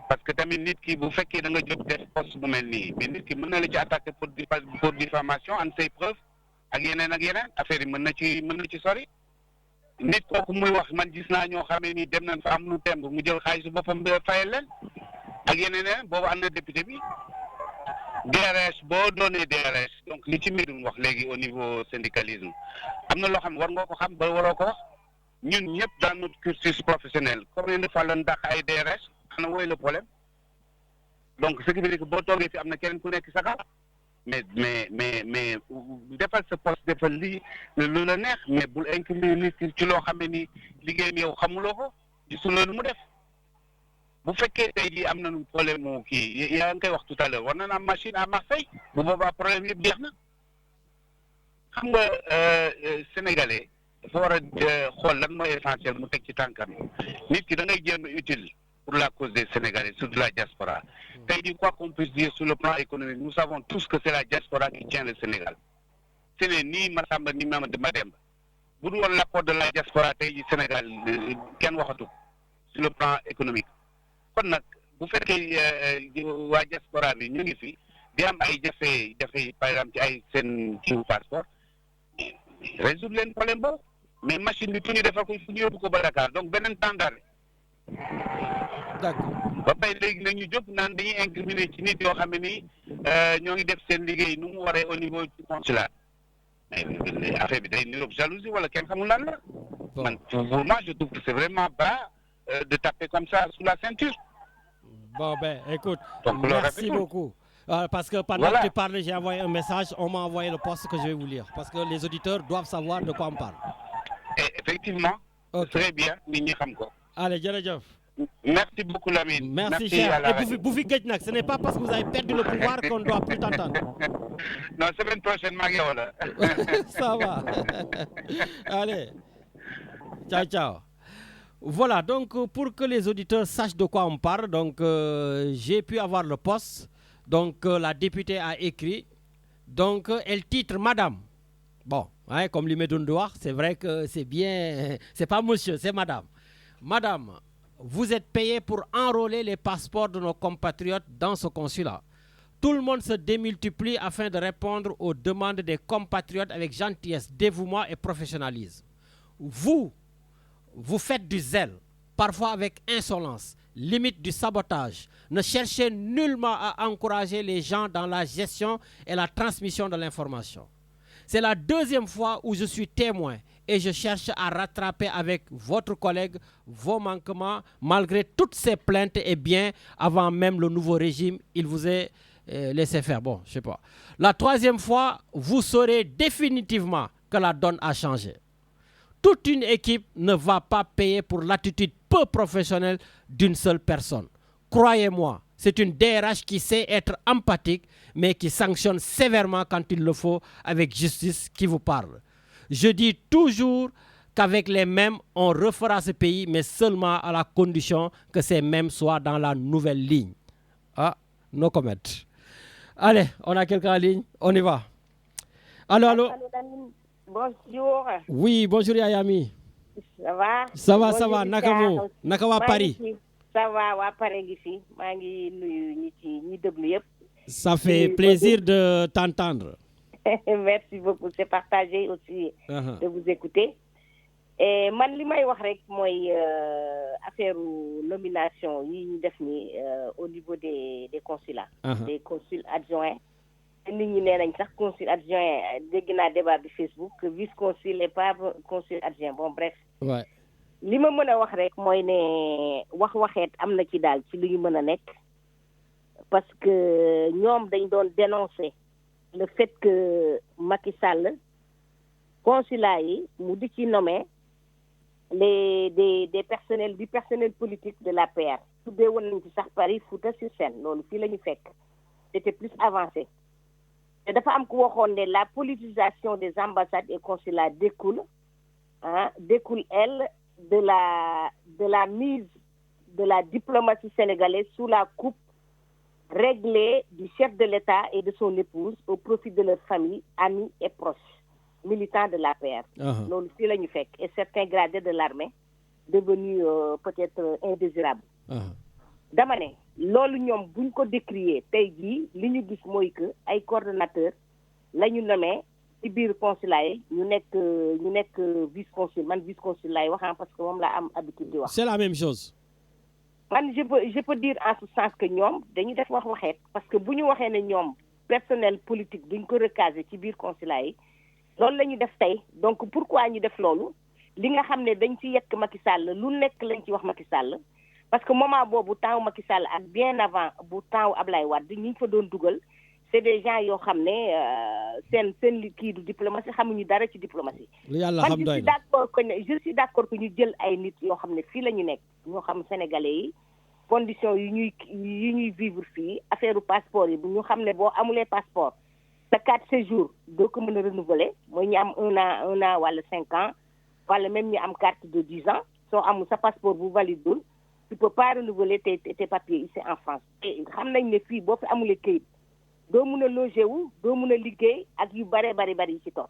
parce que tamit nit ki bu fekkee da nga jóg def poste bu mel nii mais nit ki mën na la ci attaquer pour diffamation an say preuve ak yeneen affaire yi mën na ci sori. nit kooku muy wax man gis naa ñoo xamee ni dem nañ fa am lu temb mu jël xaalis boppam fayal leen ak yeneen boobu am na député bi. DRH boo doonee DRH donc li ci Medoune wax léegi au niveau syndicalisme am na loo xam war nga ko xam ba waroo ko wax ñun ñëpp dans notre cursus professionnel combien de fois lañ dàq ay DRH xanaa wooy le problème donc ce qui veut dire que boo toogee fi am na keneen ku nekk sa kaw mais defal sa poste defal lii lu la neex mais bul incriminer nit ci loo xam ne ni liggéeyam yow xamuloo ko gisuloo lu mu def. bu fekkee tey jii am nañu problème mu kii yaa ngi koy wax tout à l'heure war na am machine à Marseille bu boobaa problème yëpp jeex na xam nga sénégalais dafa war a xool lan mooy essentiel mu teg ci tànkam nit ki da ngay jéem utile pour la cause des Sénégalais surtout la diaspora tey jii quoi qu'on puisse dire sur le plan économique nous savons tous que c'est la diaspora qui tient le Sénégal ce n'est ni Massamba ni Mademba bu dul woon l'apport de la diaspora tey jii Sénégal kenn waxatu sur le plan économique. kon nag bu fekkee waa diaspora bi ñu ngi fi di am ay jafe par exemple ci ay seen kiiwu passeport résoudre leen problème boobu mais machine bi fu ñu defal ko fu ñu yóbbu ko ba Dakar donc beneen tàndaare. d'accord ba bay léegi nag ñu jóg naan dañuy incriminer ci nit yoo xam ne nii ñoo ngi def seen liggéey nu mu waree au niveau du consulat mais affaire bi day niroog jalousie wala kenn xamul lan la. man pour moi je trouve que c'est vraiment bas. De taper comme ça sous la ceinture. Bon ben écoute, donc, merci beaucoup. Parce que pendant que tu parlais, j'ai envoyé un message, on m'a envoyé le post que je vais vous lire. Parce que les auditeurs doivent savoir de quoi on parle. Effectivement, très bien. Allez, Djeredjef. Merci beaucoup, Lamine. Merci cher. Et Boufi Gejnak, ce n'est pas parce que vous avez perdu le pouvoir qu'on ne doit plus t'entendre. Non, semaine prochaine, Magiola. Ça va. Allez. Ciao, ciao. Voilà, donc pour que les auditeurs sachent de quoi on parle, donc j'ai pu avoir le poste. Donc la députée a écrit. Donc elle titre Madame. Bon, hein, comme lui met Dondoir, c'est vrai que c'est bien. C'est pas monsieur, c'est Madame. Madame, vous êtes payé pour enrôler les passeports de nos compatriotes dans ce consulat. Tout le monde se démultiplie afin de répondre aux demandes des compatriotes avec gentillesse, dévouement et professionnalisme. Vous faites du zèle, parfois avec insolence, limite du sabotage. Ne cherchez nullement à encourager les gens dans la gestion et la transmission de l'information. C'est la deuxième fois où je suis témoin et je cherche à rattraper avec votre collègue vos manquements malgré toutes ces plaintes et bien avant même le nouveau régime, il vous est laissé faire. Bon, je sais pas. La troisième fois, vous saurez définitivement que la donne a changé. Toute une équipe ne va pas payer pour l'attitude peu professionnelle d'une seule personne. Croyez-moi, c'est une DRH qui sait être empathique, mais qui sanctionne sévèrement quand il le faut avec justice qui vous parle. Je dis toujours qu'avec les mêmes, on refera ce pays, mais seulement à la condition que ces mêmes soient dans la nouvelle ligne. Ah, no comment. Allez, on a quelqu'un en ligne, on y va. Allô. Bonjour. Oui, bonjour Yayami. Ça va? Ça va. Naka wa Paris? Ça va, wa Paris ngi fi. Maa ngi nuyu ñi déglu yépp. Ça fait plaisir de t'entendre. Merci beaucoup, c'est partagé aussi de vous écouter. Et man li may wax rek mooy affaire nomination yi ñu def ni au niveau des consulats, des consuls adjoints. Nit ñi nee nañ sax consul adjoint dégg naa débat bi Facebook vice consul et pas consul adjoint. Bon bref. Ouais. li ma mën a wax rek mooy ne waxeet am na ci daal ci li ñu mën a nekk parce que ñoom dañ doon dénoncer le fait que Macky Sall consulat yi mu di ci nommer des personnels du personnel politique de l'APR. tuddee woon nañ ci sax Paris Fouta sur Seine loolu fii la ñu fekk c'était plus avancé. Et dafa am ku waxoon ne la politisation des ambassades et consulats découle elle de la mise de la diplomatie sénégalaise sous la coupe réglée du chef de l'État et de son épouse au profit de leur famille, amis et proches, militants de l'APR. Loolu fii la ñu fekk et certains gradés de l'armée devenus peut-être indésirables. Dama ne loolu ñoom buñ ko décrier tey jii li ñu gis mooy que ay coordonnateurs la ñu nommé ci biir consulat yi ñu nekk vice consul man vice consul laay wax parce que moom laa am habitude di wax. C'est la même chose. Man je peux dire en ce sens que ñoom dañuy def waxeet parce que bu ñu waxee ne ñoom personnel politique duñ ko recaser ci biir consulat yi loolu la ñu def tey donc pourquoi ñu def loolu li nga xam ne dañ ci yekk Macky Sall lu nekk lañ ci wax Macky Sall. Parce que moment boobu temps Macky Sall ak bien avant bu temps Ablaye Wade ñi fa doon dugal c'est des gens yoo xam ne seen kii du diplomatie xamuñu dara ci diplomatie. Yàlla xam doy na je suis d'accord que ñu jël ay nit yoo xam ne fii la ñu nekk ñoo xam sénégalais yi conditions yi ñuy vivre fii affaire passeport yi bu ñu xam ne boo amulee passeport sa carte séjour doo ko mën a renouveler mooy ñu am un an wala 5 ans wala même ñu am carte de 10 ans soo amul sa passeport bu valide tu peux pas renouveler tes papiers ici en France. Et xam nañ ne fii boo fi amulee këyit doo mun a loger wu doo mun a liggéey ak yu bari yi ci topp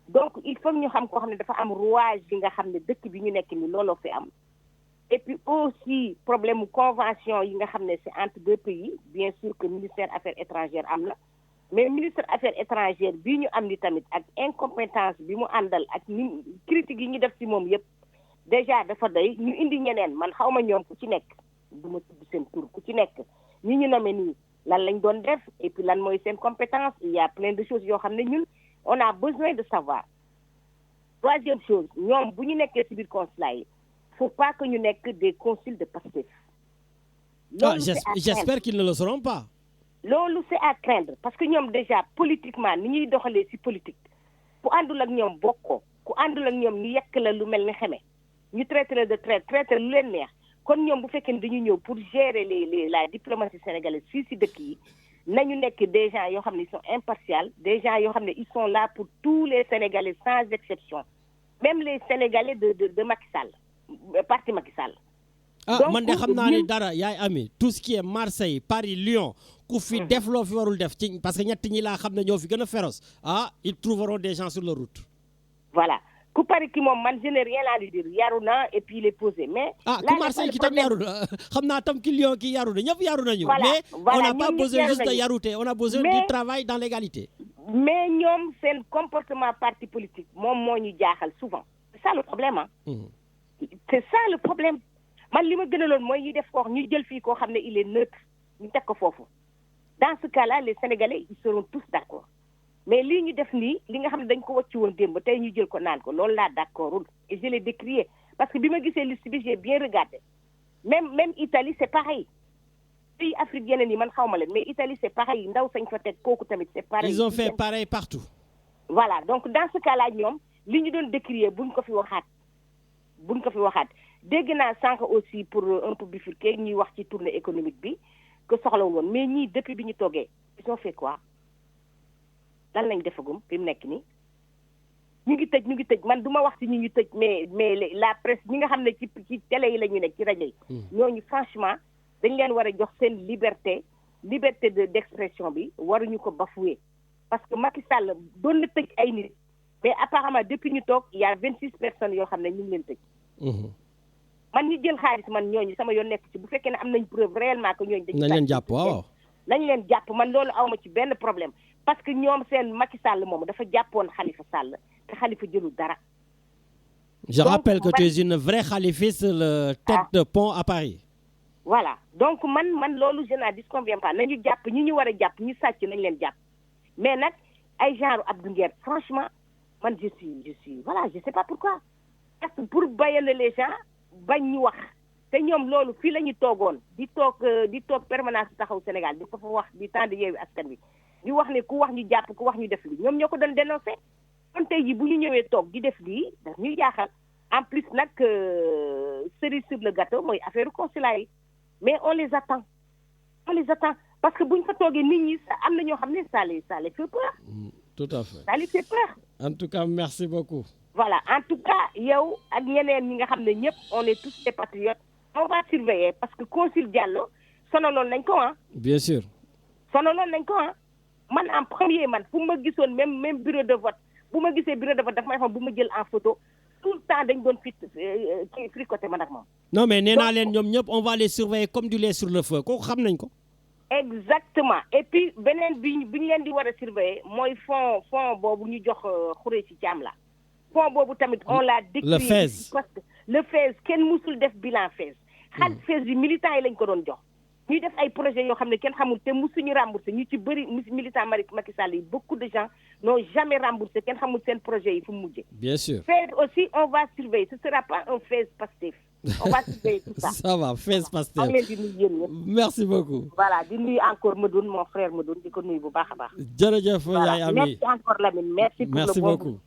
donc il faut ñu xam koo xam ne dafa am rouage bi nga xam ne dëkk bi ñu nekk ni looloo fi am et puis aussi problème mu convention yi nga xam ne c'est entre deux pays bien sûr que ministère affaires étrangères am na mais ministère affaires étrangères bii ñu am ni tamit ak incompétence bi mu àndal ak ni critique yi ñu def ci moom yépp déjà dafa doy ñu indi ñeneen man xaw ma ñoom ku ci nekk du ma tudd seen tur ku ci nekk ñi ñu nommé nii lan lañ doon def et puis lan mooy seen compétence il y a plein de choses yoo xam ne ñun on a besoin de savoir. Troisième chose ñoom bu ñu nekkee ci biir consulat yi faut pas que ñu nekk des consuls de Pastef. J'espère qu'ils ne le seront pas. loolu c'est à craindre parce que ñoom déjà politiquement ni ñuy doxalee ci politique ku àndul ak ñoom bokkoo ku àndul ak ñoom ñu yekk la lu mel ni xeme ñu traité la de traité lu leen neex kon ñoom bu fekkee ne dañu ñëw pour gérer la diplomatie sénégalaise fii ci dëkk yi nañu nekk des gens yoo xam ne ils sont impartials des gens yoo xam ne ils sont là pour tous les Sénégalais sans exception même les Sénégalais de Macky Sall parti Macky Sall. Donc, man de xam naa ne dara yaay ami tout ce qui est Marseille Paris Lyon ku fi def loo fi warul def ci parce que ñett ñi laa xam ne ñoo fi gën a féroce ils trouveront des gens sur la route. Voilà ku Paris ki moom man je n'ai rien à lui dire yaru na et puis il est posé mais. ku Marseille ki tam yaru na xam naa tam ki Lyon ki yaru na ñëpp yaru nañu. mais on n'a pas besoin juste de yarute on a besoin du travail dans l'égalité. mais ñoom seen comportement parti politique moom moo ñu jaaxal souvent c'est ça le problème c'est ça le problème. man li ma gënaloon mooy ñu def ko ñu jël fii koo xam ne il est neutre ñu teg ko foofu dans ce cas là les Sénégalais ils seront tous d'accord mais lii ñu def nii li nga xam ne dañ ko wàcc woon démb tey ñu jël ko naan ko loolu laa d'accordul et je l'ai décrié parce que bi ma gisee liste bi j'ai bien regardé même Italie c'est pareil pays Afrique yeneen yi man xaw ma leen mais Italie c'est pareil ndaw sañ fa teg kooku tamit c'est pareil. ils ont fait pareil partout. voilà donc dans ce cas là ñoom li ñu doon décrié buñ ko fi waxaat dégg naa sànq aussi pour un peu bifurquer ñuy wax ci tournée économique bi que soxla woon mais ñii depuis bi ñu toogee ils ont fait quoi lan lañ defagum fi mu nekk nii ñu ngi tëj man du ma wax ci ñu tëj mais la presse ñi nga xam ne ci télé yi la ñu nekk ci rajo yi. ñooñu franchement dañ leen war a jox seen liberté d'expression bi waruñu ko bafouer parce que Macky Sall doon na tëj ay nit mais apparemment depuis ñu toog il y a 26 personnes yoo xam ne ñu ngi leen tëj. man ñu jël xaalis man ñooñu sama yoon nekk ci bu fekkee ne am nañ preuve réellement que ñooñu. nañ leen jàpp waaw. nañ leen jàpp man loolu awma ci benn problème parce que ñoom seen Macky Sall moom dafa jàppoon Khalifa Sall te Khalifa jëlul dara. je rappelle que tu es une vraie khalifiste le tête de pont à Paris. voilà donc man loolu je n'en disconviens pas nañu jàpp ñi ñu war a jàpp ñu sàcc nañ leen jàpp mais nag ay genre Abdou Nguer franchement man je suis voilà je sais pas pourquoi parce que pour bayanner les gens. bañ ñu wax te ñoom loolu fii la ñu toogoon di toog permanence taxaw Sénégal di ko fa wax di temps de Yewwi Askan Wi di wax ne ku wax ñu jàpp ku wax ñu def lii ñoom ñoo ko doon dénoncé kon tey ji bu ñu ñëwee toog di def lii daf ñuy jaaxal en plus nag cerise sur le gâteau mooy affaire consulat yi mais on les attend parce que buñ fa toogee nit ñi am na ñoo xam ne ça les fait peur. tout à fait ça les fait peur. en tout cas merci beaucoup. voilà en tout cas yow ak ñeneen ñi nga xam ne ñëpp on est tous des patriotes on va surveiller parce que consul Diallo sonaloon nañ ko bien sûr. sonaloon nañ ko man en premier man fu ma gisoon même bureau de vote bu ma gisee bureau de vote dafa may xam bu ma jël en photo tout le temps dañ doon fricoté man ak moom. non mais nee naa leen ñoom ñëpp on va les surveiller comme du lait sur le feu kooku xam nañ ko. exactement et puis beneen bi ñu leen di war a surveiller mooy fond boobu ñu jox xuree ci Thiam la. fond boobu tamit on l'a décrié le FAISE parce que le FAISE kenn musul def bilan FAISE xaalis FAISE bi militants yi lañ ko doon jox ñuy def ay projets yoo xam ne kenn xamul te musuñu remboursé ñu ci bëri militant Macky Sall yi beaucoup de gens n'ont jamais remboursé kenn xamul seen projet yi fu mu mujjee. bien sûr FAISE aussi on va surveiller ce sera pas un FAISE Pastef on va surveiller tout ça. ça va FAISE Pastef maa ngi leen di nuyu yéen ñëpp. merci beaucoup. voilà di nuyu encore Medoune mon frère Medoune di ko nuyu bu baax a baax. jërëjëf yaay Ami merci encore Lamine merci pour merci le bon beaucoup.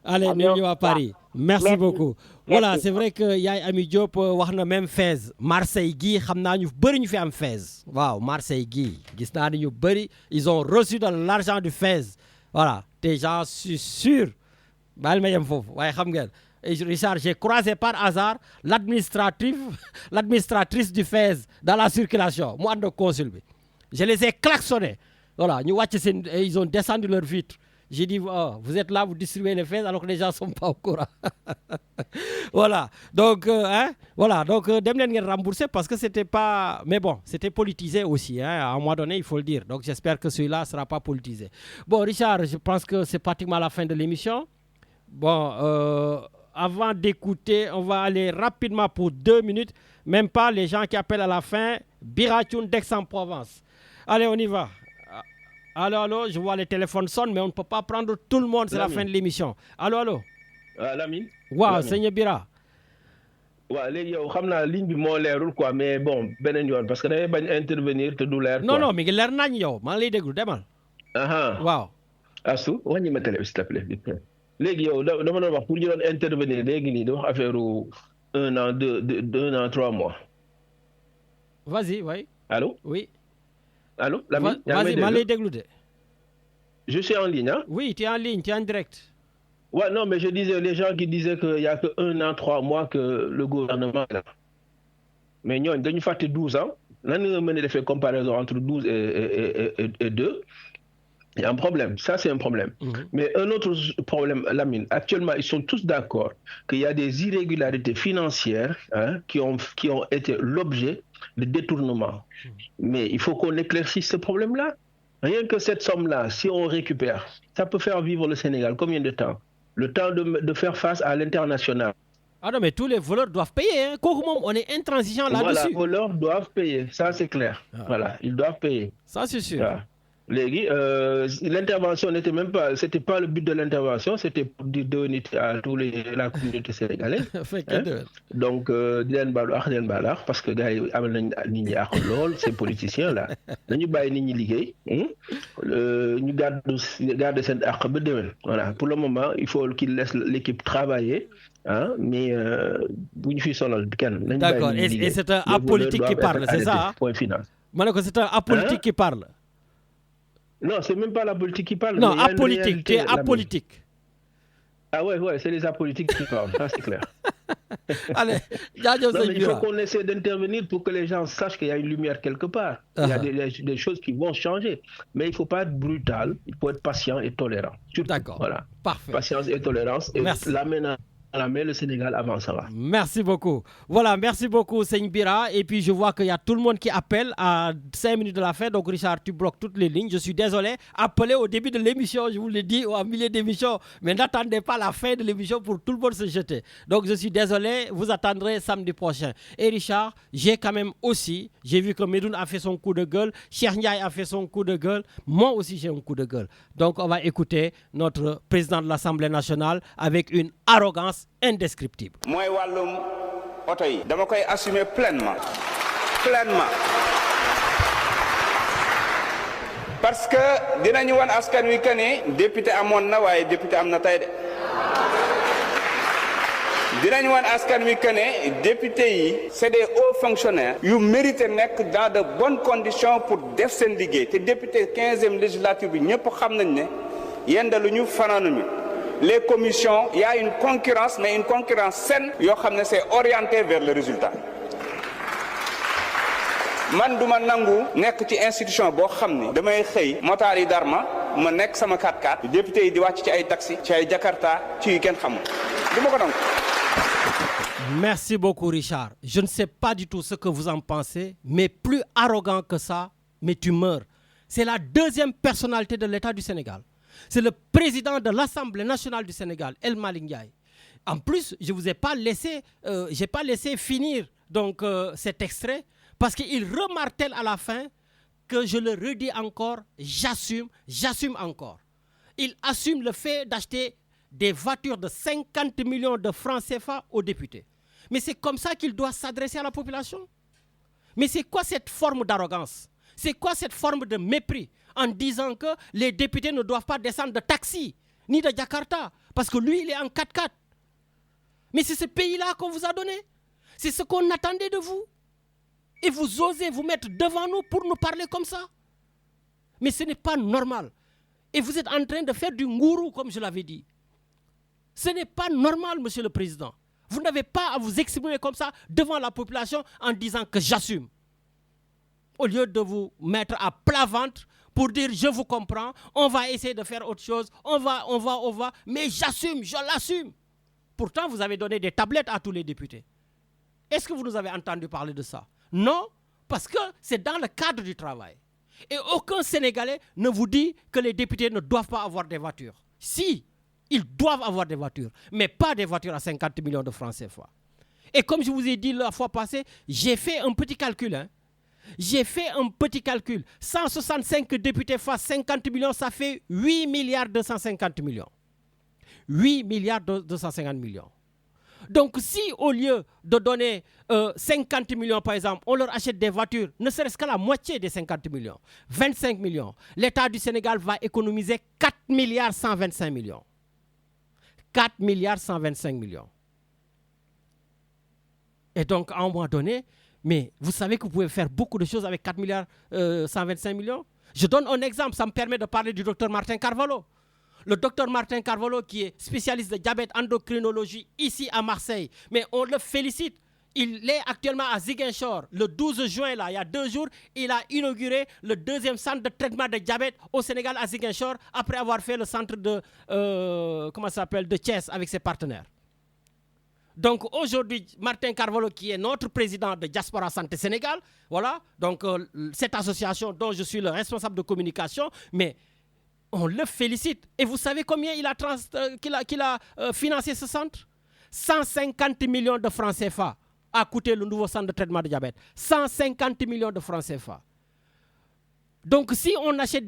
allez nous à Paris. Merci beaucoup. Voilà, c'est vrai que Yaay Ami Diop wax na même FAISE Marseille gi xam naa ñu bëri ñu fi am FAISE waaw Marseille gi gis naa ni ñu bëri ils ont reçu de l'argent du FAISE voilà te j'en suis sûr baal ma yem foofu waaye xam ngeen Richard j'ai croisé par hasard l'administratrice du FAISE dans la circulation mu ànd ak consul bi je les ai klaxonnés voilà ñu wàcc seen ils ont descendu leur vitre. J'ai dit, oh, vous êtes là, vous distribuez les FAISE alors que les gens ne sont pas au courant. Voilà. Donc, dem leen ngeen rembourser parce que c'était pas... Mais bon, c'était politisé aussi. À un moment donné, il faut le dire. Donc, j'espère que celui-là ne sera pas politisé. Bon, Richard, je pense que c'est pratiquement la fin de l'émission. Bon, avant d'écouter, on va aller rapidement pour 2 minutes. Même pas les gens qui appellent à la fin. Biratioun d'Aix-en-Provence. Allez, on y va. Allô, je vois les téléphones sonnent, mais on ne peut pas prendre tout le monde, c'est la fin de l'émission. Allô. Lamine. Wow, Seigneur Bira. waaw léegi yow xam naa ligne bi moo leerul quoi mais bon beneen yoon parce que dafay bañ intervenir te du leer. non mi ngi leer nañ yow maa ngi lay déglu demal. waaw. Astou wàññi ma télé s'il te plaît. léegi yow dama doon wax pour ñu doon intervenir léegi nii di wax affaire 1 an 2 ans 3 mois. Vas-y, oui. Allô? Oui. Allô? Lamine, vas-y, maa lay déglu de. Je suis en ligne, hein? Oui, tu es en ligne, tu es en direct. Ouais, non, mais je disais, les gens qui disaient qu'il n'y a que 1 an, 3 mois que le gouvernement est là. Mais nous, on a fait 12 ans. Là, nous avons fait une comparaison entre 12 et 2. Il y a un problème, ça c'est un problème. Mais un autre problème, Lamine, actuellement ils sont tous d'accord qu'il y a des irrégularités financières qui ont été l'objet de détournement. Mais il faut qu'on éclaircisse ce problème-là. Rien que cette somme-là, si on récupère, ça peut faire vivre le Sénégal combien de temps? Le temps de faire face à l'international. Ah non, mais tous les voleurs doivent payer. Hein. On est intransigeant là-dessus. Voilà, les voleurs doivent payer, ça c'est clair. Voilà, ils doivent payer. Ça c'est sûr. Voilà. L'intervention n'était même pas, c'était pas le but de l'intervention, c'était pour dire donner à tous la communauté sénégalaise. Donc, parce que ces politiciens là, nous voilà. Pour le moment, il faut qu'ils laissent l'équipe travailler. Mais d'accord, et c'est un apolitique qui parle, c'est ça? Point final. C'est un apolitique qui parle. Non, c'est même pas la politique qui parle. Non, apolitique, tu es apolitique. Ah ouais, c'est les apolitiques qui parlent, ça c'est clair. Allez, il faut qu'on essaie d'intervenir pour que les gens sachent qu'il y a une lumière quelque part. Il y a des choses qui vont changer. Mais il ne faut pas être brutal, il faut être patient et tolérant. D'accord, voilà. Parfait. Patience et tolérance. Et le Sénégal avancera. Merci beaucoup. Voilà, merci beaucoup, Seigne Bira. Et puis, je vois qu'il y a tout le monde qui appelle à 5 minutes de la fin. Donc, Richard, tu bloques toutes les lignes. Je suis désolé. Appelez au début de l'émission, je vous l'ai dit, ou à milieu d'émission. Mais n'attendez pas la fin de l'émission pour tout le monde se jeter. Donc, je suis désolé. Vous attendrez samedi prochain. Et Richard, j'ai quand même aussi, j'ai vu que Medoun a fait son coup de gueule. Cheikh Ndiaye a fait son coup de gueule. Moi aussi, j'ai un coup de gueule. Donc, on va écouter notre président de l'Assemblée nationale avec une arrogance indescriptible. Moi, walum auto yi dama koy assumer pleinement. Parce que dinañu won askan wi que ne député amoon na waaye député am na tey de. Dinañu won askan wi que ne député yi c'est des hauts fonctionnaires yu mérité nekk dans de bonnes conditions pour def seen liggéey te député 15e législature bi ñëpp xam nañ ne yendaluñu fanaanuñu. Les commissions, il y a une concurrence, mais une concurrence saine, c'est orienté vers le résultat. Man duma nangu nek ci institution bo xamni damay xey motari darma ma nek sama 4x4 député yi di wacc ci ay taxi ci ay jakarta ci ken xam duma ko nangu. Merci beaucoup Richard. Je ne sais pas du tout ce que vous en pensez, mais plus arrogant que ça, mais tu meurs. C'est la deuxième personnalité de l'État du Sénégal. C'est le président de l'Assemblée nationale du Sénégal, El Malick Ndiaye. En plus, je vous ai pas laissé, j'ai pas laissé finir donc cet extrait parce qu'il remartèle à la fin que je le redis encore, j'assume encore. Il assume le fait d'acheter des voitures de 50 millions de francs CFA aux députés. Mais c'est comme ça qu'il doit s'adresser à la population. Mais c'est quoi cette forme d'arrogance? C'est quoi cette forme de mépris en disant que les députés ne doivent pas descendre de taxi, ni de Jakarta, parce que lui, il est en 4x4. Mais c'est ce pays-là qu'on vous a donné. C'est ce qu'on attendait de vous. Et vous osez vous mettre devant nous pour nous parler comme ça. Mais ce n'est pas normal. Et vous êtes en train de faire du ngourou, comme je l'avais dit. Ce n'est pas normal, monsieur le président. Vous n'avez pas à vous exprimer comme ça devant la population en disant que j'assume. Au lieu de vous mettre à plat ventre pour dire je vous comprends, on va essayer de faire autre chose, on va, mais j'assume, je l'assume. Pourtant, vous avez donné des tablettes à tous les députés. Est-ce que vous nous avez entendu parler de ça? Non, parce que c'est dans le cadre du travail. Et aucun Sénégalais ne vous dit que les députés ne doivent pas avoir des voitures. Si, ils doivent avoir des voitures, mais pas des voitures à 50 millions de francs CFA. Et comme je vous ai dit la fois passée, j'ai fait un petit calcul, J'ai fait un petit calcul. 165 députés fois 50 millions, ça fait 8 milliards 250 millions. 8 milliards 250 millions. Donc si au lieu de donner 50 millions par exemple, on leur achète des voitures, ne serait-ce qu'à la moitié des 50 millions, 25 millions, l'État du Sénégal va économiser 4 milliards 125 millions. 4 milliards 125 millions. Et donc à un moment donné, mais vous savez que vous pouvez faire beaucoup de choses avec 4 milliards 125 millions. Je donne un exemple, ça me permet de parler du docteur Martin Carvalho. Le docteur Martin Carvalho qui est spécialiste de diabète endocrinologie ici à Marseille. Mais on le félicite. Il est actuellement à Ziguinchor. Le 12 juin, là, il y a 2 jours, il a inauguré le 2e centre de traitement de diabète au Sénégal à Ziguinchor après avoir fait le centre de, de Thiès avec ses partenaires. Donc aujourd'hui, Martin Carvalho, qui est notre président de Diaspora Santé Sénégal, voilà, donc cette association dont je suis le responsable de communication, mais on le félicite. Et vous savez combien il a financé ce centre? 150 millions de francs CFA a coûté le nouveau centre de traitement de diabète. 150 millions de francs CFA. Donc si on achète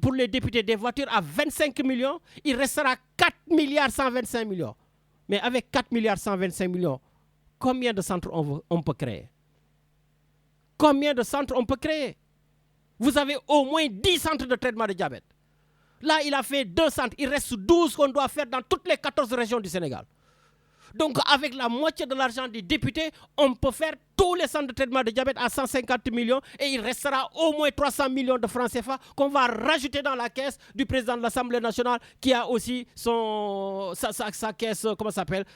pour les députés des voitures à 25 millions, il restera 4 milliards 125 millions. Mais avec 4 milliards 125 millions, combien de centres on peut créer? Combien de centres on peut créer? Vous avez au moins 10 centres de traitement de diabète. Là, il a fait 2 centres. Il reste 12 qu'on doit faire dans toutes les 14 régions du Sénégal. Donc, avec la moitié de l'argent des députés, on peut faire tous les centres de traitement de diabète à 150 millions et il restera au moins 300 millions de francs CFA qu'on va rajouter dans la caisse du président de l'Assemblée nationale qui a aussi sa caisse,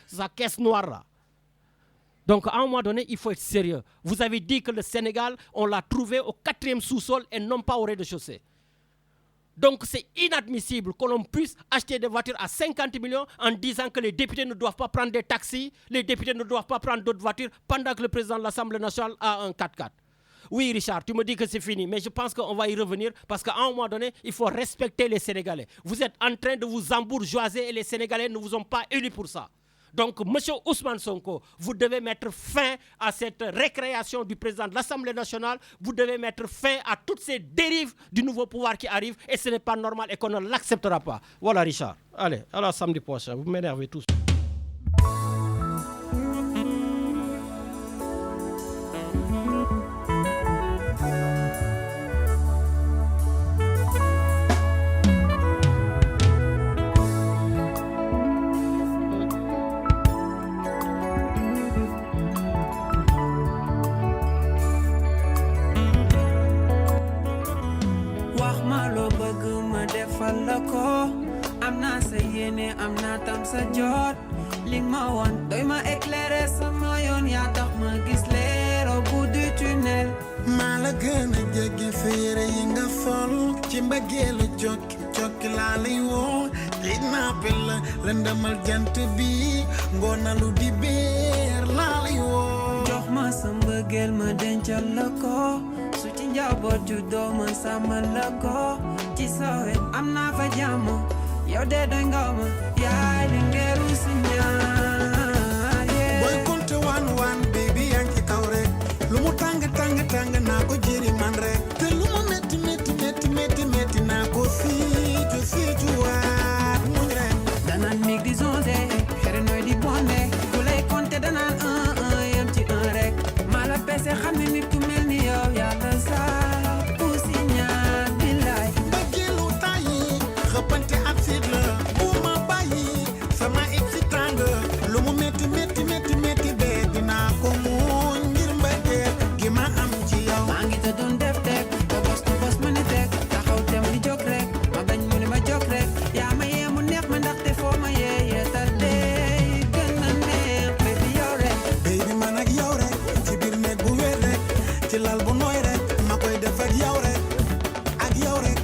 sa caisse noire là. Donc, à un moment donné, il faut être sérieux. Vous avez dit que le Sénégal, on l'a trouvé au 4e sous-sol et non pas au rez-de-chaussée. Donc c'est inadmissible que l'on puisse acheter des voitures à 50 millions en disant que les députés ne doivent pas prendre des taxis, les députés ne doivent pas prendre d'autres voitures pendant que le président de l'Assemblée nationale a un 4x4. Oui Richard, tu me dis que c'est fini, mais je pense qu'on va y revenir parce qu'à un moment donné, il faut respecter les Sénégalais. Vous êtes en train de vous embourgeoiser et les Sénégalais ne vous ont pas élus pour ça. Donc, M. Ousmane Sonko, vous devez mettre fin à cette récréation du président de l'Assemblée nationale. Vous devez mettre fin à toutes ces dérives du nouveau pouvoir qui arrive. Et ce n'est pas normal et qu'on ne l'acceptera pas. Voilà, Richard. Allez, alors samedi prochain. Vous m'énervez tous. Amna sa yene amna tam sa jot ling ma won doy ma éclairer sama yoon yaa tax ma gis leer au bout du tunnel maa la gën a jege féere yi nga fol ci mbëggeelu jokki laa lay woo li nappel la lëndëmal jant bi ngoonalu di beer laa lay woo jox ma sa mbëggeel ma dencal la ko su ci njaboot ju dooma sàmmal la ko ci sawet am naa fa jàmm yow de doy nga ma yaay di ngeeru si ñaar boy konte wan baby yaa ngi ci kaw rek lu mu tàng naa ko jëri man rek te lu mu metti naa ko siicu waat muñ rek danaan mig di zonde xere nooy di bonde ku lay konte danaan un yam ci un rek maa la pese xam ne nit ku mel ni yow yàlla saa pusi ñaar billaay mbëggeelu tayi xëppante ab siit la bu ma bàyyi sama excitant lu mu metti bee dinaa ko muñ ngir mbëggeel gi ma am ci yow maa ngi te doon def tek ko bos ma ne tek taxaw tem di jóg rek ma bañ mu ne ma jóg rek yaa ma yee mu neex ma ndaxte foo ma yee tal dee gën a neex baby yow rek baby man ak yow rek ci biir néeg bu wér rek ci lal bu nooy rek ma koy def ak yow rek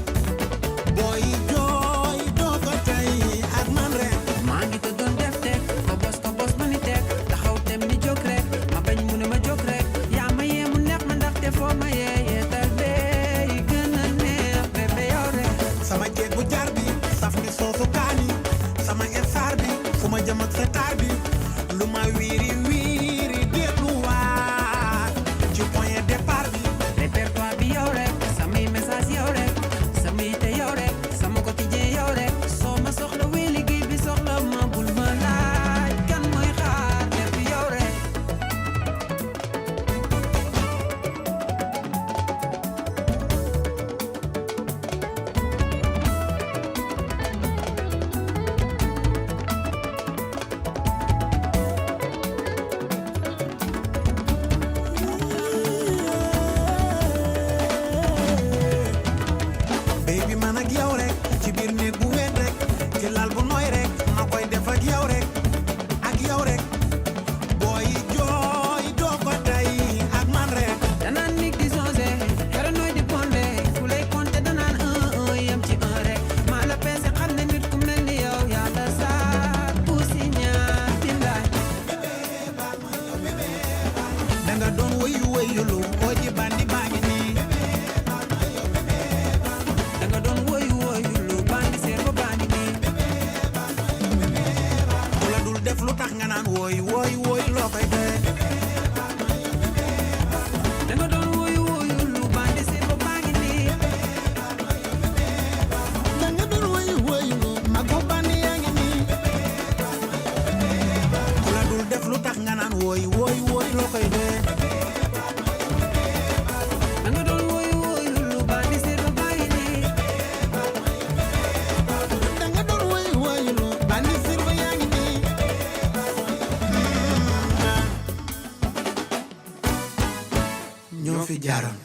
booy jooy doo ko tey ak man rek maa ngi te doon def tek ko bos ma ni tek taxaw tem di jóg rek ma bañ mu ne ma jóg rek yaa ma yee mu neex ma ndaxte foo ma yee tal dee gën a neex baby yow rek sama jeeg bu jar bi saf ni soosu kaani sama esaar bi fu ma jëm ak sa taar bi lu ma wiiri dellu waat ci point départ bi doon woyu woyulu oji bandi baa ngi nii da nga doon woyu woyulu bandi seer ba baa ngi nii bu la dul def lu tax nga naan woy woy woy loo koy dee da nga doon woyu woyulu bandi seer ba baa ngi nii da nga doon woyu woyulu magu bandi yaa ngi nii bu la dul def lu tax nga naan woy woy woy loo koy dee da nga doon woyu woyulu bandi seer ba baa ngi nii da nga doon woyu woyulu bandi seer ba yaa ngi nii ñoo fi jaaroon